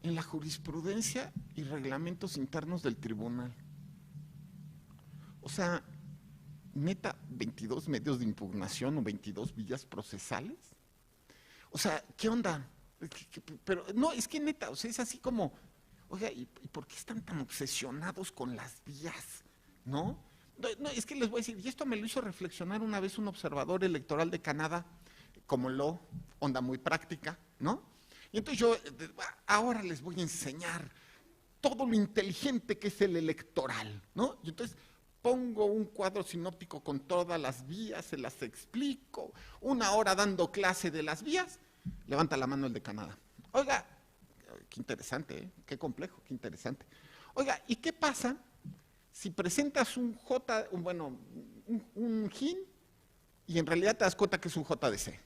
[SPEAKER 3] en la jurisprudencia y reglamentos internos del tribunal. O sea, neta, 22 medios de impugnación o 22 vías procesales. O sea, ¿qué onda? Pero no, es que neta, o sea, es así como, oiga, ¿y por qué están tan obsesionados con las vías? ¿No? No, es que les voy a decir, y esto me lo hizo reflexionar una vez un observador electoral de Canadá, como onda muy práctica, ¿no? Y entonces yo, ahora les voy a enseñar todo lo inteligente que es el electoral, ¿no? Y entonces pongo un cuadro sinóptico con todas las vías, se las explico, 1 hora dando clase de las vías, levanta la mano el de Canadá. Oiga, qué interesante, ¿eh? Qué complejo, qué interesante. Oiga, ¿y qué pasa si presentas un GIN y en realidad te das cuenta que es un JDC?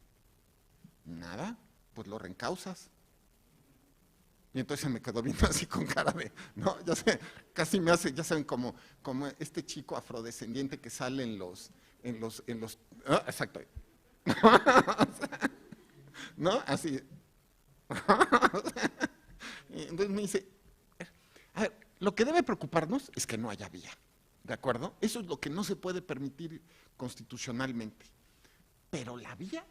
[SPEAKER 3] Nada, pues lo reencausas. Y entonces se me quedó viendo así con cara de, no, ya sé, casi me hace, ya saben, como este chico afrodescendiente que sale en los, exacto. ¿No? Así. Entonces me dice, a ver, lo que debe preocuparnos es que no haya vía, ¿de acuerdo? Eso es lo que no se puede permitir constitucionalmente. Pero la vía,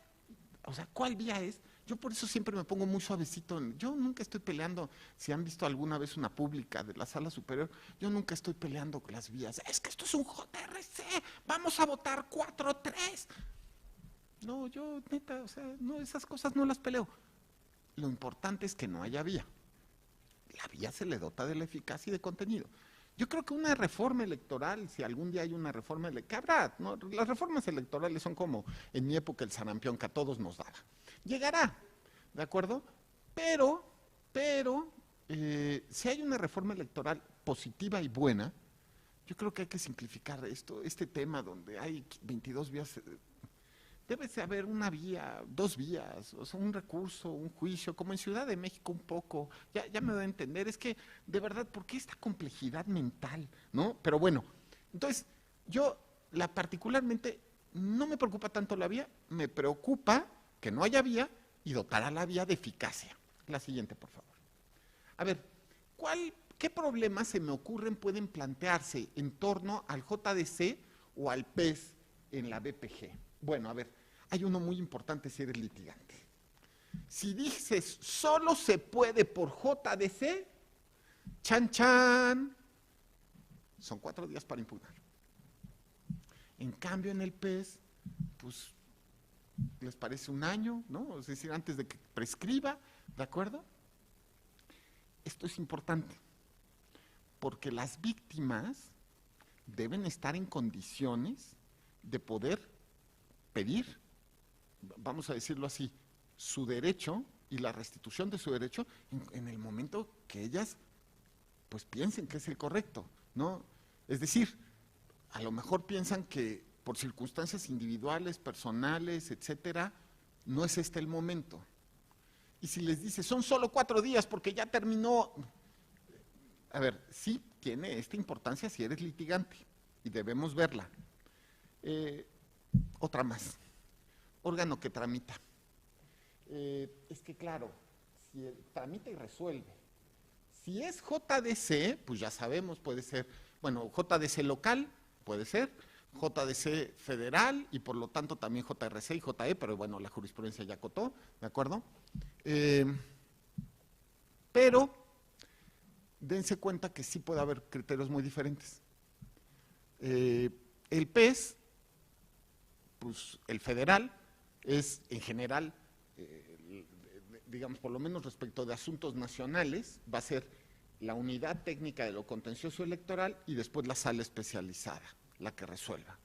[SPEAKER 3] o sea, ¿cuál vía es? Yo por eso siempre me pongo muy suavecito. Yo nunca estoy peleando, si han visto alguna vez una pública de la Sala Superior, yo nunca estoy peleando con las vías. Es que esto es un JRC, vamos a votar 4-3. No, yo neta, o sea, no, esas cosas no las peleo. Lo importante es que no haya vía. La vía se le dota de la eficacia y de contenido. Yo creo que una reforma electoral, si algún día hay una reforma electoral, que habrá, ¿no? Las reformas electorales son como en mi época el sarampión que a todos nos daba. Llegará, ¿de acuerdo? Pero, si hay una reforma electoral positiva y buena, yo creo que hay que simplificar este tema donde hay 22 vías. Debe de haber una vía, 2 vías, o sea, un recurso, un juicio, como en Ciudad de México un poco, ya me doy a entender, es que, de verdad, ¿por qué esta complejidad mental, no? Pero bueno, entonces, yo, particularmente, no me preocupa tanto la vía, me preocupa que no haya vía y dotar a la vía de eficacia. La siguiente, por favor. A ver, ¿qué problemas se me ocurren pueden plantearse en torno al JDC o al PES en la BPG? Bueno, a ver, hay uno muy importante si eres litigante. Si dices solo se puede por JDC, chan chan, son 4 días para impugnar. En cambio en el PES, pues les parece 1 año, ¿no? Es decir, antes de que prescriba, ¿de acuerdo? Esto es importante, porque las víctimas deben estar en condiciones de poder pedir, vamos a decirlo así, su derecho y la restitución de su derecho en el momento que ellas pues piensen que es el correcto, ¿no? Es decir, a lo mejor piensan que por circunstancias individuales, personales, etcétera, no es este el momento. Y si les dice, son solo 4 días porque ya terminó, a ver, sí tiene esta importancia si eres litigante y debemos verla. Otra más, órgano que tramita. Es que claro, si tramita y resuelve. Si es JDC, pues ya sabemos, puede ser, bueno, JDC local, puede ser, JDC federal y por lo tanto también JRC y JE, pero bueno, la jurisprudencia ya acotó, ¿de acuerdo? Pero dense cuenta que sí puede haber criterios muy diferentes. El PES, pues el federal es en general, digamos, por lo menos respecto de asuntos nacionales, va a ser la unidad técnica de lo contencioso electoral y después la sala especializada, la que resuelva.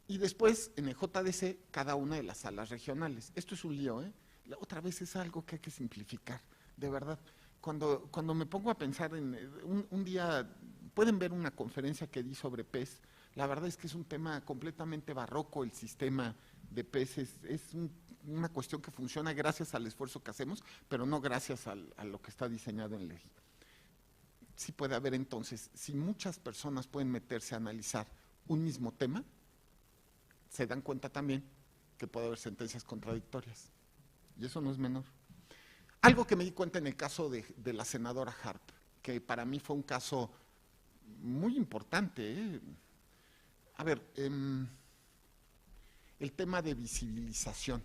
[SPEAKER 3] Y después, en el JDC, cada una de las salas regionales. Esto es un lío, ¿eh? Otra vez es algo que hay que simplificar, de verdad. Cuando me pongo a pensar en un día, pueden ver una conferencia que di sobre PES. La verdad es que es un tema completamente barroco, el sistema de PES es una cuestión que funciona gracias al esfuerzo que hacemos, pero no gracias a lo que está diseñado en ley. Sí puede haber entonces, si muchas personas pueden meterse a analizar un mismo tema, se dan cuenta también que puede haber sentencias contradictorias, y eso no es menor. Algo que me di cuenta en el caso de la senadora Harp, que para mí fue un caso muy importante, ¿eh? A ver, el tema de visibilización.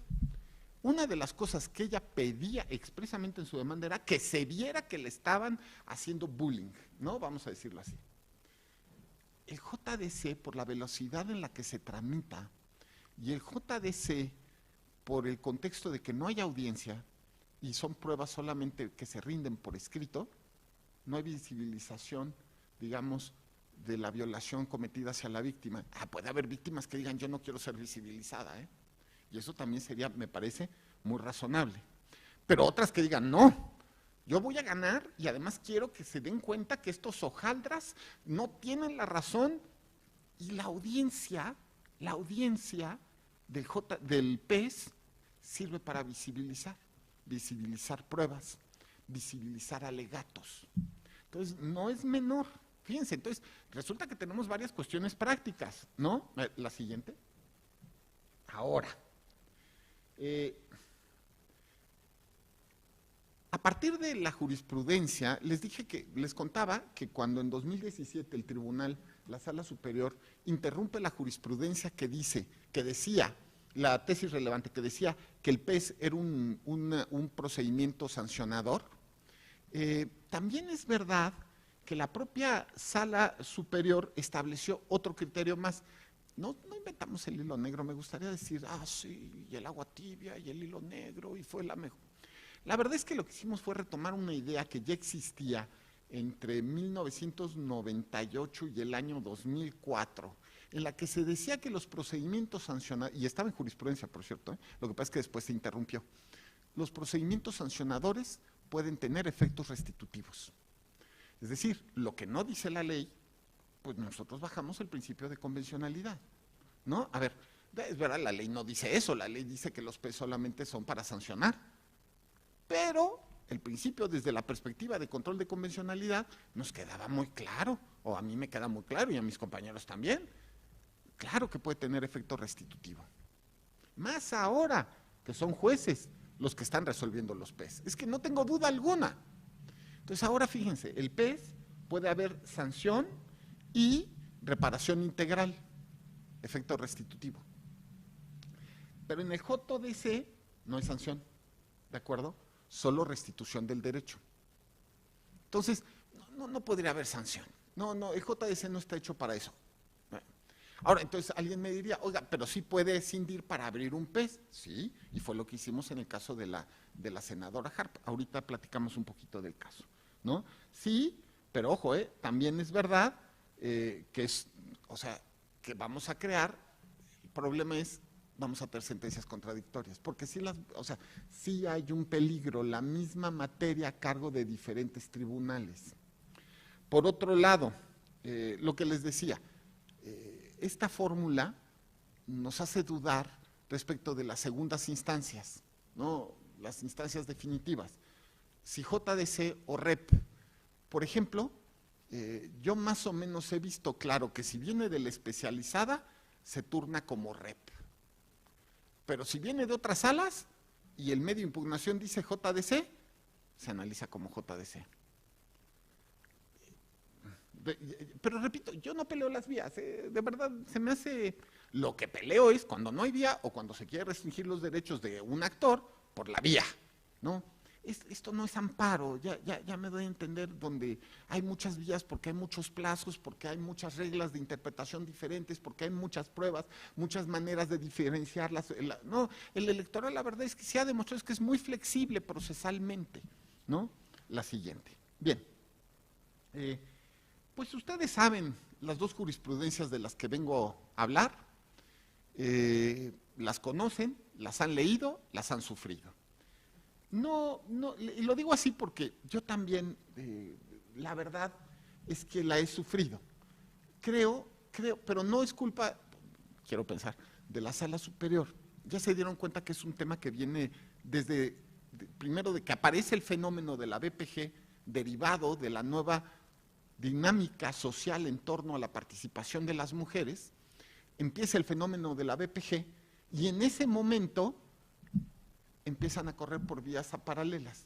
[SPEAKER 3] Una de las cosas que ella pedía expresamente en su demanda era que se viera que le estaban haciendo bullying, ¿no? Vamos a decirlo así. El JDC, por la velocidad en la que se tramita, y el JDC, por el contexto de que no hay audiencia, y son pruebas solamente que se rinden por escrito, no hay visibilización, digamos, de la violación cometida hacia la víctima. Puede haber víctimas que digan, yo no quiero ser visibilizada, ¿eh? Y eso también sería, me parece, muy razonable. Pero otras que digan, no, yo voy a ganar y además quiero que se den cuenta que estos hojaldras no tienen la razón. Y la audiencia del PES sirve para visibilizar pruebas, visibilizar alegatos. Entonces, no es menor. Fíjense, entonces, resulta que tenemos varias cuestiones prácticas, ¿no? La siguiente. Ahora, a partir de la jurisprudencia, les contaba que cuando en 2017 el tribunal, la Sala Superior, interrumpe la jurisprudencia que decía, la tesis relevante, que decía que el PES era un procedimiento sancionador, también es verdad que la propia Sala Superior estableció otro criterio más. No inventamos el hilo negro, me gustaría decir, sí, y el agua tibia y el hilo negro, y fue la mejor. La verdad es que lo que hicimos fue retomar una idea que ya existía entre 1998 y el año 2004, en la que se decía que los procedimientos sancionadores, y estaba en jurisprudencia, por cierto, lo que pasa es que después se interrumpió, los procedimientos sancionadores pueden tener efectos restitutivos. Es decir, lo que no dice la ley, pues nosotros bajamos el principio de convencionalidad, ¿no? A ver, es verdad, la ley no dice eso, la ley dice que los PES solamente son para sancionar, pero el principio desde la perspectiva de control de convencionalidad nos quedaba muy claro, o a mí me queda muy claro y a mis compañeros también, claro que puede tener efecto restitutivo. Más ahora que son jueces los que están resolviendo los PES, es que no tengo duda alguna. Entonces ahora fíjense, el PES puede haber sanción y reparación integral, efecto restitutivo. Pero en el JDC no hay sanción, ¿de acuerdo? Solo restitución del derecho. Entonces, no podría haber sanción. No, el JDC no está hecho para eso. Ahora, entonces alguien me diría, oiga, pero sí puede escindir para abrir un PES. Sí, y fue lo que hicimos en el caso de la senadora Harp. Ahorita platicamos un poquito del caso, ¿no? Sí, pero ojo, también es verdad que vamos a crear, el problema es, vamos a tener sentencias contradictorias, porque sí hay un peligro, la misma materia a cargo de diferentes tribunales. Por otro lado, lo que les decía, esta fórmula nos hace dudar respecto de las segundas instancias, ¿no? Las instancias definitivas. Si JDC o REP, por ejemplo, yo más o menos he visto claro que si viene de la especializada, se turna como REP. Pero si viene de otras salas y el medio de impugnación dice JDC, se analiza como JDC. Pero repito, yo no peleo las vías, de verdad se me hace, lo que peleo es cuando no hay vía o cuando se quiere restringir los derechos de un actor por la vía, ¿no? Esto no es amparo, ya me doy a entender, donde hay muchas vías porque hay muchos plazos, porque hay muchas reglas de interpretación diferentes, porque hay muchas pruebas, muchas maneras de diferenciarlas. No, el electoral la verdad es que se ha demostrado que es muy flexible procesalmente, ¿no? La siguiente. Bien, pues ustedes saben las dos jurisprudencias de las que vengo a hablar, las conocen, las han leído, las han sufrido. No, y lo digo así porque yo también, la verdad es que la he sufrido. Creo, pero no es culpa, quiero pensar, de la sala superior. Ya se dieron cuenta que es un tema que viene desde, primero de que aparece el fenómeno de la BPG, derivado de la nueva dinámica social en torno a la participación de las mujeres, empieza el fenómeno de la BPG y en ese momento empiezan a correr por vías paralelas,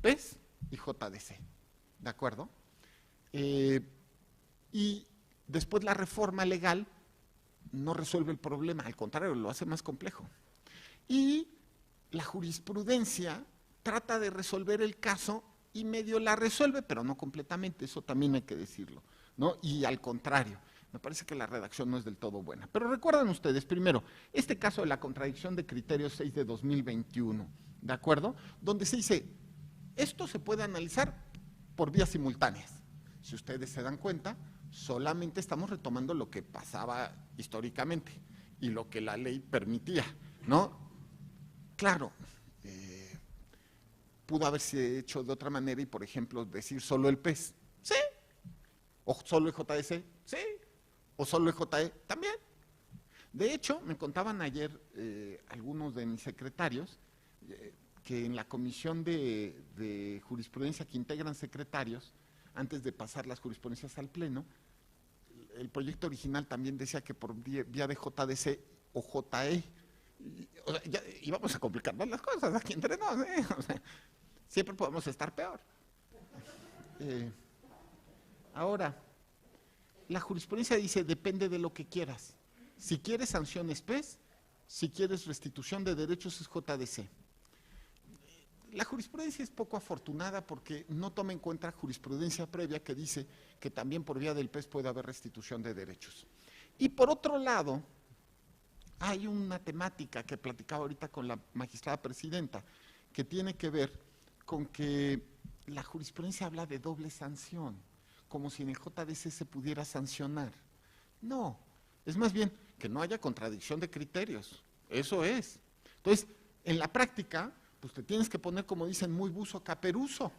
[SPEAKER 3] PES y JDC, ¿de acuerdo? Y después la reforma legal no resuelve el problema, al contrario, lo hace más complejo. Y la jurisprudencia trata de resolver el caso y medio la resuelve, pero no completamente, eso también hay que decirlo, ¿no? Y al contrario, me parece que la redacción no es del todo buena. Pero recuerdan ustedes, primero, este caso de la contradicción de criterios 6 de 2021, ¿de acuerdo? Donde se dice, esto se puede analizar por vías simultáneas. Si ustedes se dan cuenta, solamente estamos retomando lo que pasaba históricamente y lo que la ley permitía, ¿no? Claro, pudo haberse hecho de otra manera y, por ejemplo, decir solo el PES, sí, o solo el JDC, sí, o solo el JE, también. De hecho, me contaban ayer algunos de mis secretarios que en la comisión de jurisprudencia que integran secretarios, antes de pasar las jurisprudencias al pleno, el proyecto original también decía que por vía de JDC o JE, o sea, y vamos a complicar más las cosas aquí entre nos, o sea, siempre podemos estar peor. Ahora, la jurisprudencia dice, depende de lo que quieras. Si quieres sanciones PES, si quieres restitución de derechos es JDC. La jurisprudencia es poco afortunada porque no toma en cuenta jurisprudencia previa que dice que también por vía del PES puede haber restitución de derechos. Y por otro lado, hay una temática que platicaba ahorita con la magistrada presidenta, que tiene que ver con que la jurisprudencia habla de doble sanción, como si en el JDC se pudiera sancionar. No, es más bien que no haya contradicción de criterios, eso es. Entonces, en la práctica, pues te tienes que poner, como dicen, muy buzo caperuso,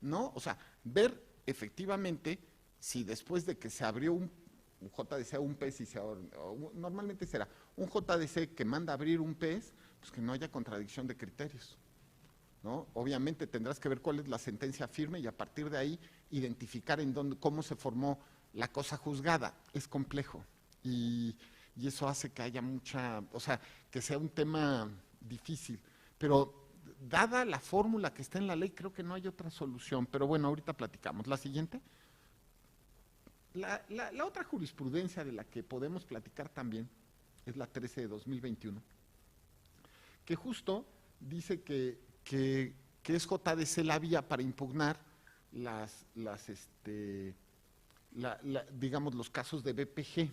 [SPEAKER 3] ¿no? O sea, ver efectivamente si después de que se abrió un JDC o un PES, normalmente será un JDC que manda abrir un PES, pues que no haya contradicción de criterios, ¿no? Obviamente tendrás que ver cuál es la sentencia firme y a partir de ahí identificar en dónde, cómo se formó la cosa juzgada. Es complejo y eso hace que haya mucha, o sea, que sea un tema difícil, pero dada la fórmula que está en la ley, creo que no hay otra solución, pero bueno, ahorita platicamos. La siguiente. La otra jurisprudencia de la que podemos platicar también es la 13 de 2021, que justo dice que es JDC la vía para impugnar digamos, los casos de BPG.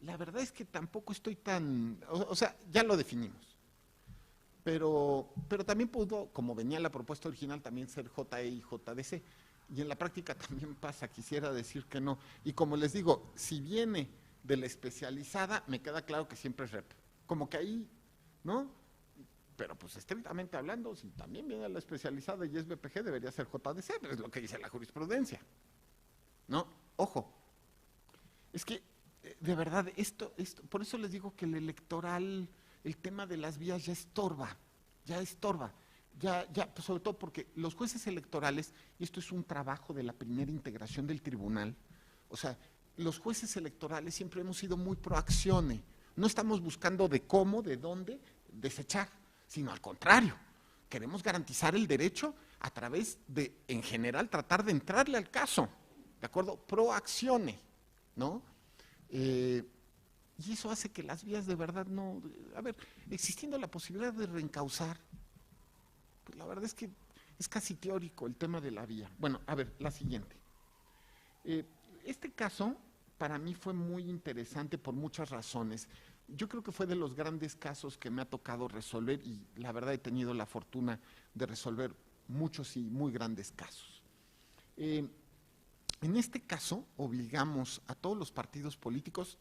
[SPEAKER 3] La verdad es que tampoco estoy tan, o sea, ya lo definimos, pero también pudo, como venía la propuesta original, también ser JE y JDC, y en la práctica también pasa, quisiera decir que no, y como les digo, si viene de la especializada, me queda claro que siempre es REP, como que ahí, ¿no? Pero pues estrictamente hablando, si también viene de la especializada y es BPG, debería ser JDC, pero es lo que dice la jurisprudencia, ¿no? Ojo, es que de verdad, esto, por eso les digo que el electoral, el tema de las vías ya estorba, pues sobre todo porque los jueces electorales, y esto es un trabajo de la primera integración del tribunal, o sea, los jueces electorales siempre hemos sido muy pro accione, no estamos buscando de cómo, de dónde desechar, sino al contrario, queremos garantizar el derecho a través de, en general, tratar de entrarle al caso, ¿de acuerdo? Pro accione, ¿no? Y eso hace que las vías de verdad no, a ver, existiendo la posibilidad de reencauzar, pues la verdad es que es casi teórico el tema de la vía. Bueno, a ver, la siguiente. Este caso para mí fue muy interesante por muchas razones. Yo creo que fue de los grandes casos que me ha tocado resolver y la verdad he tenido la fortuna de resolver muchos y muy grandes casos. En este caso, obligamos a todos los partidos políticos,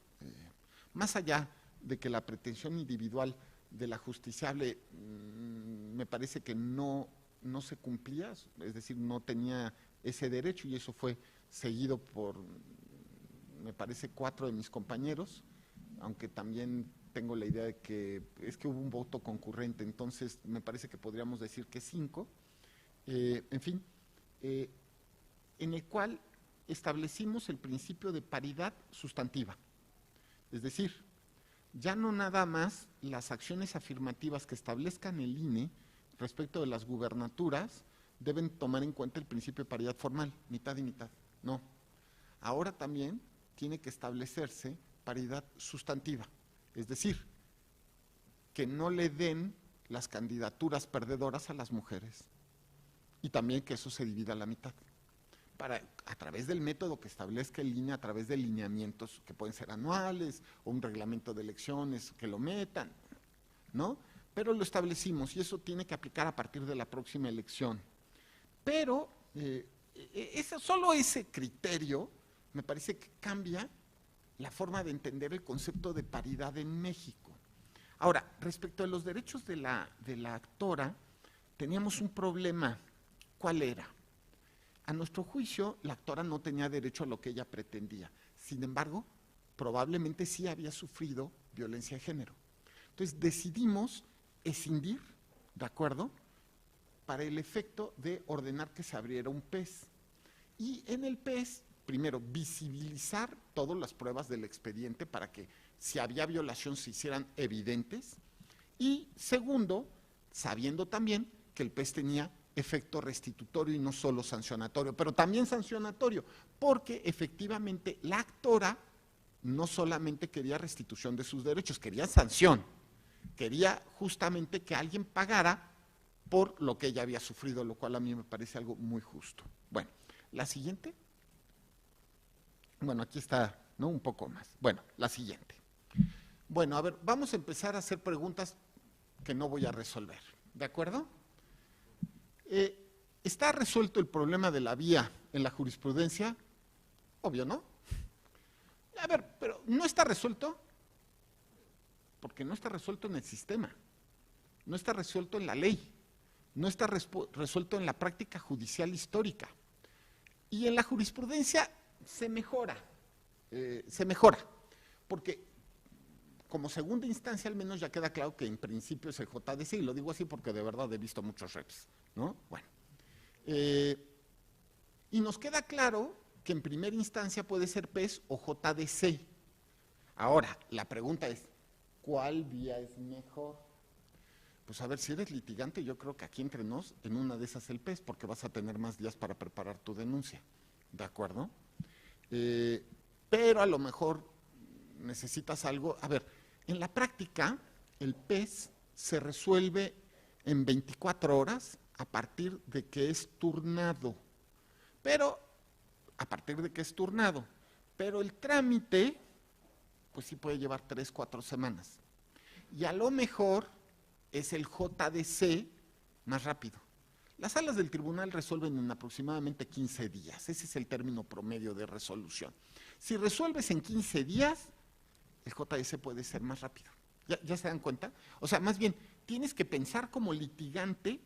[SPEAKER 3] más allá de que la pretensión individual de la justiciable me parece que no se cumplía, es decir, no tenía ese derecho y eso fue seguido por, me parece, 4 de mis compañeros, aunque también tengo la idea de que es que hubo un voto concurrente, entonces me parece que podríamos decir que 5, en fin, en el cual establecimos el principio de paridad sustantiva, es decir, ya no nada más las acciones afirmativas que establezcan el INE respecto de las gubernaturas deben tomar en cuenta el principio de paridad formal, mitad y mitad, no, ahora también tiene que establecerse paridad sustantiva, es decir, que no le den las candidaturas perdedoras a las mujeres y también que eso se divida a la mitad. A través del método que establezca el INE, a través de lineamientos que pueden ser anuales o un reglamento de elecciones que lo metan, ¿no? Pero lo establecimos y eso tiene que aplicar a partir de la próxima elección. Pero solo ese criterio me parece que cambia la forma de entender el concepto de paridad en México. Ahora, respecto a los derechos de la actora, teníamos un problema. ¿Cuál era? A nuestro juicio, la actora no tenía derecho a lo que ella pretendía. Sin embargo, probablemente sí había sufrido violencia de género. Entonces, decidimos escindir, ¿de acuerdo?, para el efecto de ordenar que se abriera un PES. Y en el PES, primero, visibilizar todas las pruebas del expediente para que si había violación se hicieran evidentes. Y segundo, sabiendo también que el PES tenía efecto restitutorio y no solo sancionatorio, pero también sancionatorio, porque efectivamente la actora no solamente quería restitución de sus derechos, quería sanción, quería justamente que alguien pagara por lo que ella había sufrido, lo cual a mí me parece algo muy justo. Bueno, la siguiente. Bueno, aquí está, ¿no?, un poco más. Bueno, la siguiente. Bueno, a ver, vamos a empezar a hacer preguntas que no voy a resolver, ¿de acuerdo? ¿Está resuelto el problema de la vía en la jurisprudencia? Obvio, ¿no? A ver, pero no está resuelto porque no está resuelto en el sistema, no está resuelto en la ley, no está resuelto en la práctica judicial histórica. Y en la jurisprudencia se mejora, porque como segunda instancia al menos ya queda claro que en principio es el JDC, y lo digo así porque de verdad he visto muchos reps, ¿no? Bueno, y nos queda claro que en primera instancia puede ser PES o JDC. Ahora, la pregunta es, ¿cuál vía es mejor? Pues a ver, si eres litigante, yo creo que aquí entre nos, en una de esas el PES, porque vas a tener más días para preparar tu denuncia, ¿de acuerdo? Pero a lo mejor necesitas algo. A ver, en la práctica, el PES se resuelve en 24 horas a partir de que es turnado. Pero, a partir de que es turnado. Pero el trámite, pues sí puede llevar 3, 4 semanas. Y a lo mejor es el JDC más rápido. Las salas del tribunal resuelven en aproximadamente 15 días. Ese es el término promedio de resolución. Si resuelves en 15 días, el JDC puede ser más rápido. ¿Ya se dan cuenta? O sea, más bien, tienes que pensar como litigante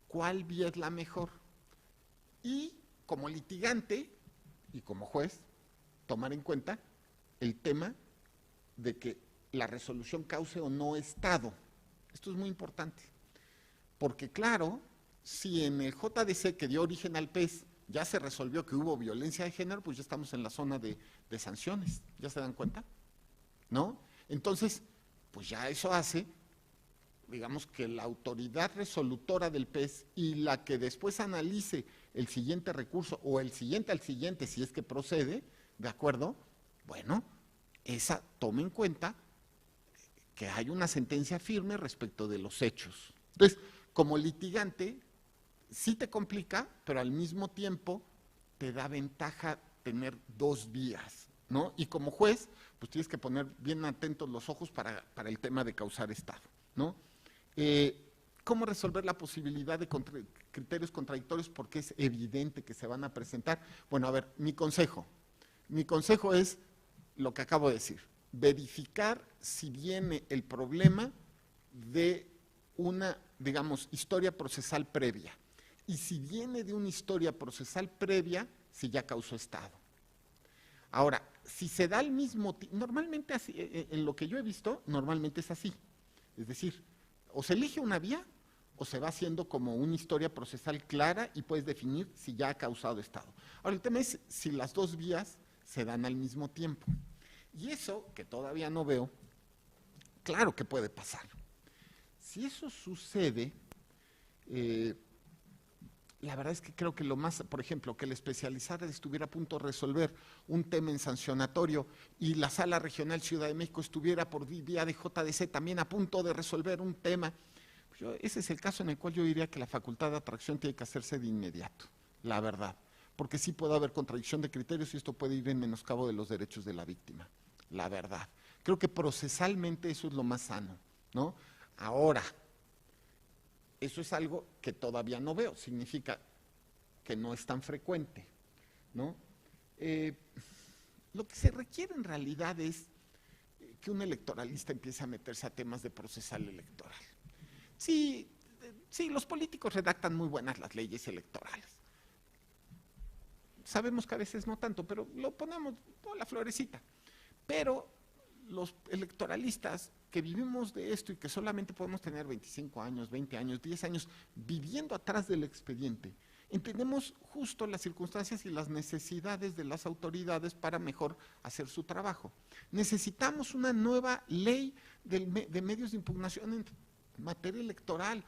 [SPEAKER 3] cuál vía es la mejor. Y como litigante y como juez, tomar en cuenta el tema de que la resolución cause o no estado. Esto es muy importante. Porque claro, si en el JDC que dio origen al PES ya se resolvió que hubo violencia de género, pues ya estamos en la zona de sanciones. ¿Ya se dan cuenta? ¿No? Entonces, pues ya eso hace, digamos, que la autoridad resolutora del PES y la que después analice el siguiente recurso o el siguiente al siguiente, si es que procede, ¿de acuerdo? Bueno, esa tome en cuenta que hay una sentencia firme respecto de los hechos. Entonces, como litigante, sí te complica, pero al mismo tiempo te da ventaja tener 2 vías, ¿no? Y como juez, pues tienes que poner bien atentos los ojos para el tema de causar estado, ¿no? ¿Cómo resolver la posibilidad de criterios contradictorios? Porque es evidente que se van a presentar. Bueno, a ver, mi consejo es lo que acabo de decir, verificar si viene el problema de una, digamos, historia procesal previa. Y si viene de una historia procesal previa, si ya causó estado. Ahora, si se da al mismo tiempo, normalmente así, en lo que yo he visto, normalmente es así. Es decir, o se elige una vía, o se va haciendo como una historia procesal clara y puedes definir si ya ha causado estado. Ahora, el tema es si las 2 vías se dan al mismo tiempo. Y eso, que todavía no veo, claro que puede pasar. Si eso sucede, la verdad es que creo que lo más, por ejemplo, que el especializado estuviera a punto de resolver un tema en sancionatorio y la Sala Regional Ciudad de México estuviera por vía de JDC también a punto de resolver un tema, pues ese es el caso en el cual yo diría que la facultad de atracción tiene que hacerse de inmediato, la verdad, porque sí puede haber contradicción de criterios y esto puede ir en menoscabo de los derechos de la víctima, la verdad. Creo que procesalmente eso es lo más sano, ¿no? Ahora, eso es algo que todavía no veo, significa que no es tan frecuente, ¿no? Lo que se requiere en realidad es que un electoralista empiece a meterse a temas de procesal electoral. Sí, los políticos redactan muy buenas las leyes electorales. Sabemos que a veces no tanto, pero lo ponemos la florecita. Pero los electoralistas que vivimos de esto y que solamente podemos tener 25 años, 20 años, 10 años viviendo atrás del expediente, entendemos justo las circunstancias y las necesidades de las autoridades para mejor hacer su trabajo. Necesitamos una nueva ley de medios de impugnación en materia electoral,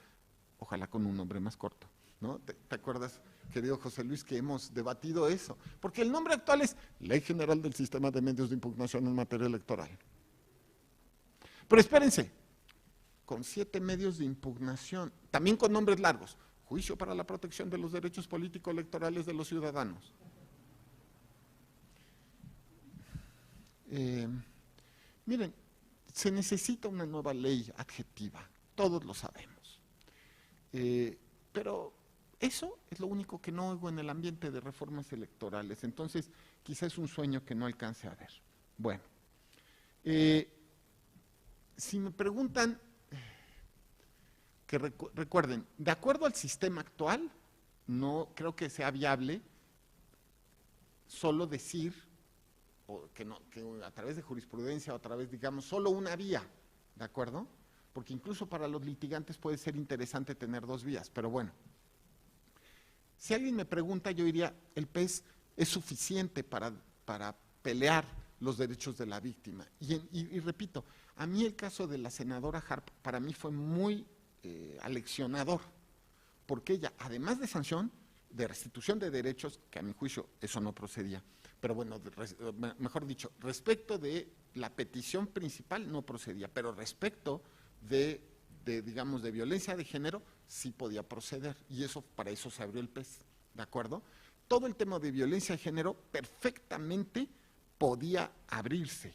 [SPEAKER 3] ojalá con un nombre más corto, ¿no? ¿Te acuerdas, querido José Luis, que hemos debatido eso? Porque el nombre actual es Ley General del Sistema de Medios de Impugnación en Materia Electoral. Pero espérense, con 7 medios de impugnación, también con nombres largos, Juicio para la Protección de los Derechos Político-Electorales de los Ciudadanos. Miren, se necesita una nueva ley adjetiva, todos lo sabemos. Pero Eso es lo único que no oigo en el ambiente de reformas electorales. Entonces, quizás es un sueño que no alcance a ver. Bueno, si me preguntan, que recuerden, de acuerdo al sistema actual, no creo que sea viable solo decir, o que a través de jurisprudencia o a través, digamos, solo una vía, ¿de acuerdo? Porque incluso para los litigantes puede ser interesante tener dos vías, pero bueno. Si alguien me pregunta, yo diría, el PES es suficiente para pelear los derechos de la víctima. Y repito, a mí el caso de la senadora Harp, para mí fue muy aleccionador, porque ella, además de sanción, de restitución de derechos, que a mi juicio eso no procedía, pero bueno, mejor dicho, respecto de la petición principal no procedía, pero respecto de digamos, de violencia de género, sí podía proceder, y eso, para eso se abrió el PES, ¿de acuerdo? Todo el tema de violencia de género perfectamente podía abrirse,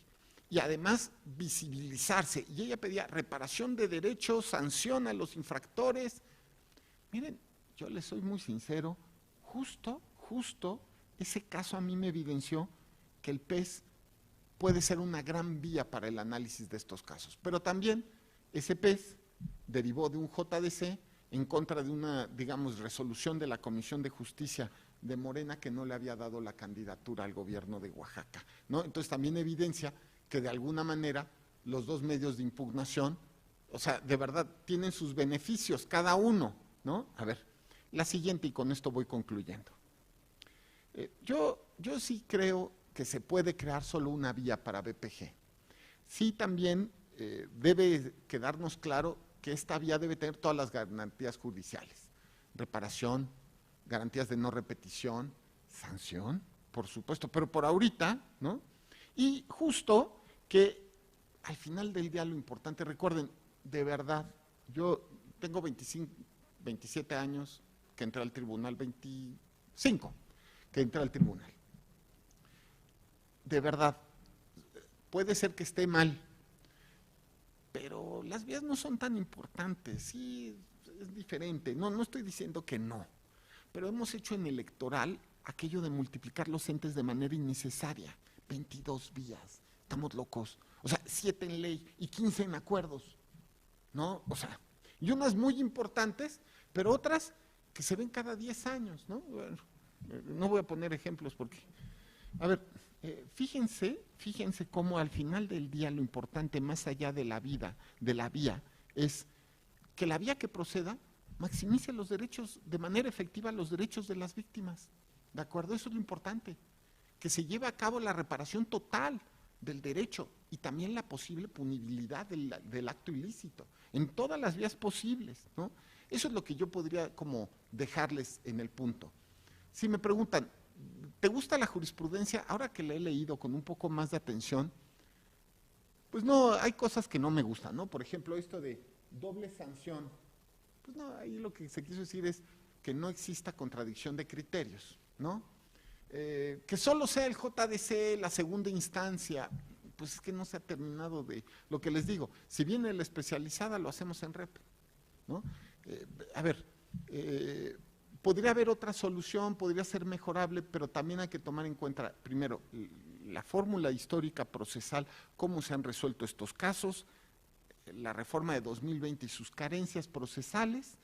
[SPEAKER 3] y además visibilizarse, y ella pedía reparación de derechos, sanción a los infractores. Miren, yo les soy muy sincero, justo ese caso a mí me evidenció que el PES puede ser una gran vía para el análisis de estos casos, pero también ese PES derivó de un JDC en contra de una, digamos, resolución de la Comisión de Justicia de Morena que no le había dado la candidatura al gobierno de Oaxaca, ¿no? Entonces también evidencia que de alguna manera los dos medios de impugnación, o sea, de verdad tienen sus beneficios cada uno, ¿no? A ver, la siguiente, y con esto voy concluyendo. Yo sí creo que se puede crear solo una vía para BPG. Sí, también debe quedarnos claro que esta vía debe tener todas las garantías judiciales: reparación, garantías de no repetición, sanción, por supuesto, pero por ahorita, ¿no? Y justo que al final del día lo importante, recuerden, de verdad, yo tengo 27 años que entré al tribunal, 25 que entré al tribunal. De verdad, puede ser que esté mal, pero las vías no son tan importantes, sí, es diferente, no estoy diciendo que no, pero hemos hecho en electoral aquello de multiplicar los entes de manera innecesaria, 22 vías, estamos locos, o sea, 7 en ley y 15 en acuerdos, ¿no? O sea, y unas muy importantes, pero otras que se ven cada 10 años, ¿no? Bueno, no voy a poner ejemplos porque, a ver, fíjense cómo al final del día lo importante, más allá de la vía, es que la vía que proceda maximice los derechos, de manera efectiva, los derechos de las víctimas, ¿de acuerdo? Eso es lo importante, que se lleve a cabo la reparación total del derecho y también la posible punibilidad del acto ilícito, en todas las vías posibles, ¿no? Eso es lo que yo podría como dejarles en el punto. Si me preguntan, ¿te gusta la jurisprudencia? Ahora que la he leído con un poco más de atención, pues no, hay cosas que no me gustan, ¿no? Por ejemplo, esto de doble sanción, pues no, ahí lo que se quiso decir es que no exista contradicción de criterios, ¿no? Que solo sea el JDC la segunda instancia, pues es que no se ha terminado de, lo que les digo, si viene la especializada lo hacemos en rep, ¿no? A ver, podría haber otra solución, podría ser mejorable, pero también hay que tomar en cuenta, primero, la fórmula histórica procesal, cómo se han resuelto estos casos, la reforma de 2020 y sus carencias procesales,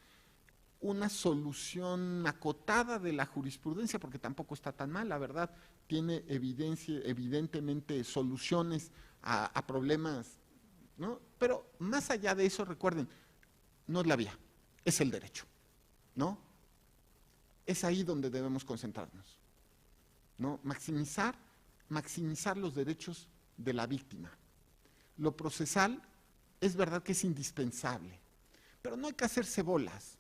[SPEAKER 3] una solución acotada de la jurisprudencia, porque tampoco está tan mal, la verdad, tiene evidentemente soluciones a problemas, ¿no? Pero más allá de eso, recuerden, no es la vía, es el derecho, ¿no? Es ahí donde debemos concentrarnos, ¿no? Maximizar los derechos de la víctima. Lo procesal es verdad que es indispensable, pero no hay que hacerse bolas.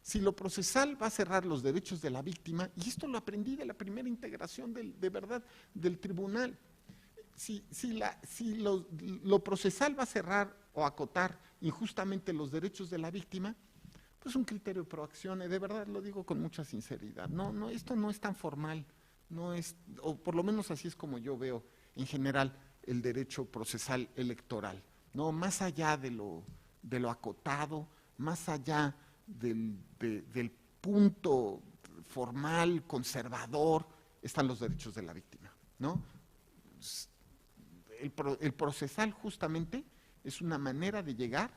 [SPEAKER 3] Si lo procesal va a cerrar los derechos de la víctima, y esto lo aprendí de la primera integración de verdad del tribunal, si lo procesal va a cerrar o acotar injustamente los derechos de la víctima, pues un criterio de proacción, de verdad lo digo con mucha sinceridad, no, esto no es tan formal, no es, o por lo menos así es como yo veo en general el derecho procesal electoral, no, más allá de lo acotado, más allá del punto formal, conservador, están los derechos de la víctima, ¿no? El procesal justamente es una manera de llegar,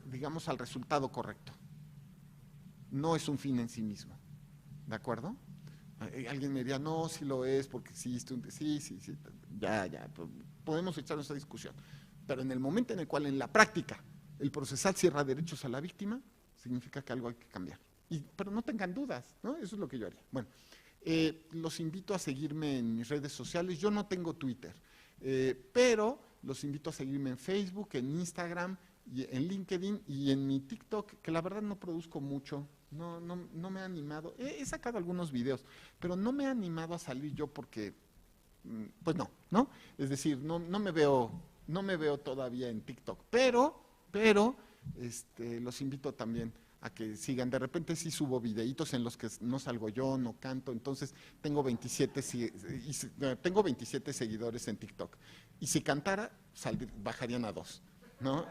[SPEAKER 3] digamos, al resultado correcto. No es un fin en sí mismo, ¿de acuerdo? Alguien me diría, no, sí lo es, porque existe un... Sí, ya, podemos echar esa discusión. Pero en el momento en el cual en la práctica el procesal cierra derechos a la víctima, significa que algo hay que cambiar. Pero no tengan dudas, ¿no? Eso es lo que yo haría. Bueno, los invito a seguirme en mis redes sociales. Yo no tengo Twitter, pero los invito a seguirme en Facebook, en Instagram, y en LinkedIn y en mi TikTok, que la verdad no produzco mucho. No me ha animado. He sacado algunos videos, pero no me ha animado a salir yo porque, pues no. Es decir, no me veo todavía en TikTok, pero los invito también a que sigan. De repente sí subo videitos en los que no salgo yo, no canto, entonces tengo 27 seguidores en TikTok. Y si cantara, bajarían a 2, ¿no?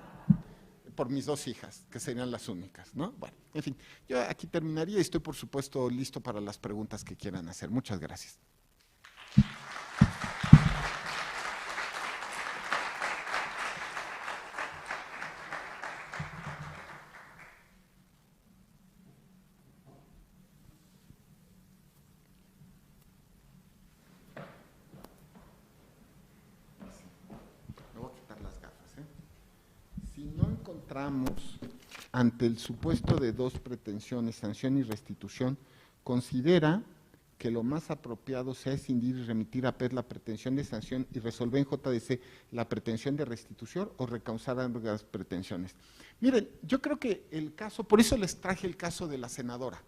[SPEAKER 3] Por mis 2 hijas, que serían las únicas, ¿no? Bueno, en fin, yo aquí terminaría y estoy, por supuesto, listo para las preguntas que quieran hacer. Muchas gracias. Me voy a quitar las gafas, ¿eh? Si no encontramos ante el supuesto de 2 pretensiones, sanción y restitución, considera que lo más apropiado sea escindir y remitir a PES la pretensión de sanción y resolver en JDC la pretensión de restitución o recausar ambas pretensiones. Miren, yo creo que el caso, por eso les traje el caso de la senadora,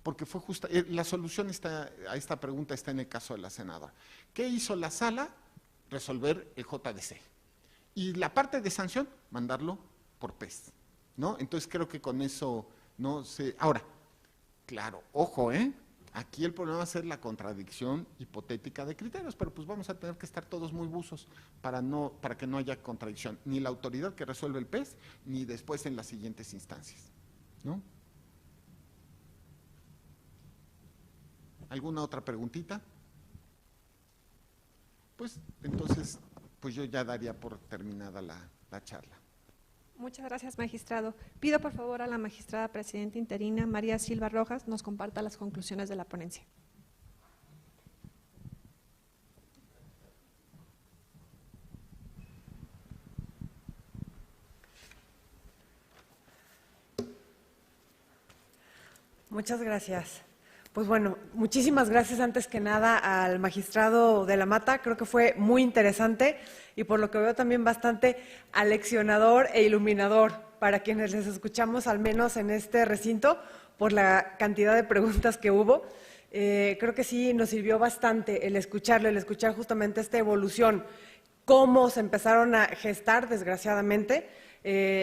[SPEAKER 3] porque fue justa, la solución a esta pregunta está en el caso de la senadora. ¿Qué hizo la sala? Resolver el JDC. Y la parte de sanción, mandarlo por PES, ¿no? Entonces creo que con eso no se... Ahora, claro, ojo, aquí el problema va a ser la contradicción hipotética de criterios, pero pues vamos a tener que estar todos muy buzos para que no haya contradicción, ni la autoridad que resuelve el PES, ni después en las siguientes instancias, ¿no? ¿Alguna otra preguntita? Pues entonces, pues yo ya daría por terminada la charla.
[SPEAKER 1] Muchas gracias, magistrado. Pido por favor a la magistrada presidenta interina, María Silva Rojas, nos comparta las conclusiones de la ponencia.
[SPEAKER 2] Muchas gracias. Pues bueno, muchísimas gracias antes que nada al magistrado de la Mata, creo que fue muy interesante y por lo que veo también bastante aleccionador e iluminador para quienes les escuchamos, al menos en este recinto, por la cantidad de preguntas que hubo. Creo que sí nos sirvió bastante el escucharlo, el escuchar justamente esta evolución, cómo se empezaron a gestar, desgraciadamente,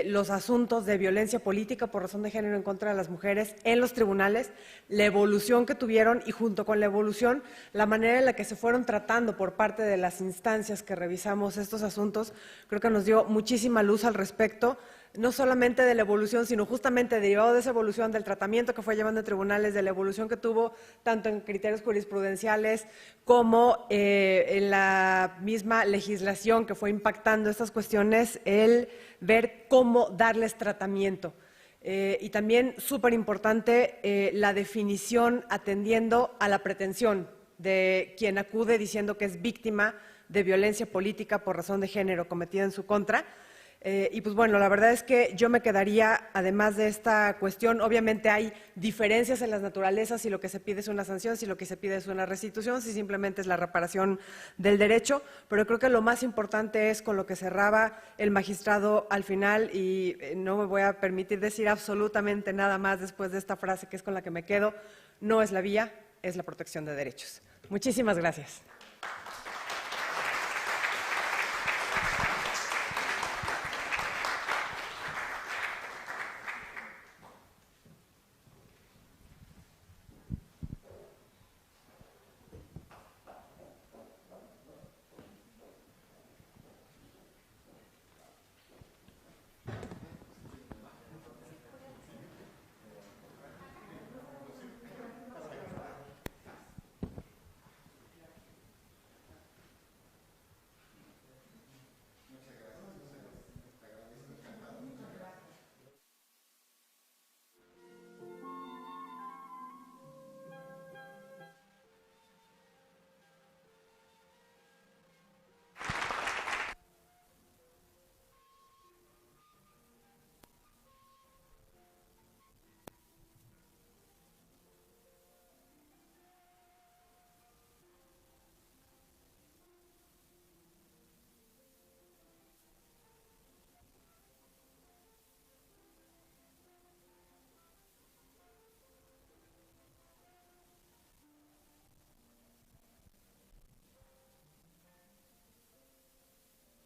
[SPEAKER 2] los asuntos de violencia política por razón de género en contra de las mujeres en los tribunales, la evolución que tuvieron y junto con la evolución, la manera en la que se fueron tratando por parte de las instancias que revisamos estos asuntos, creo que nos dio muchísima luz al respecto, no solamente de la evolución, sino justamente derivado de esa evolución del tratamiento que fue llevando a tribunales, de la evolución que tuvo tanto en criterios jurisprudenciales como en la misma legislación que fue impactando estas cuestiones, el ver cómo darles tratamiento. Y también súper importante la definición atendiendo a la pretensión de quien acude diciendo que es víctima de violencia política por razón de género cometida en su contra. Y pues bueno, la verdad es que yo me quedaría, además de esta cuestión, obviamente hay diferencias en las naturalezas, si lo que se pide es una sanción, si lo que se pide es una restitución, si simplemente es la reparación del derecho, pero creo que lo más importante es con lo que cerraba el magistrado al final, y no me voy a permitir decir absolutamente nada más después de esta frase que es con la que me quedo, no es la vía, es la protección de derechos. Muchísimas gracias.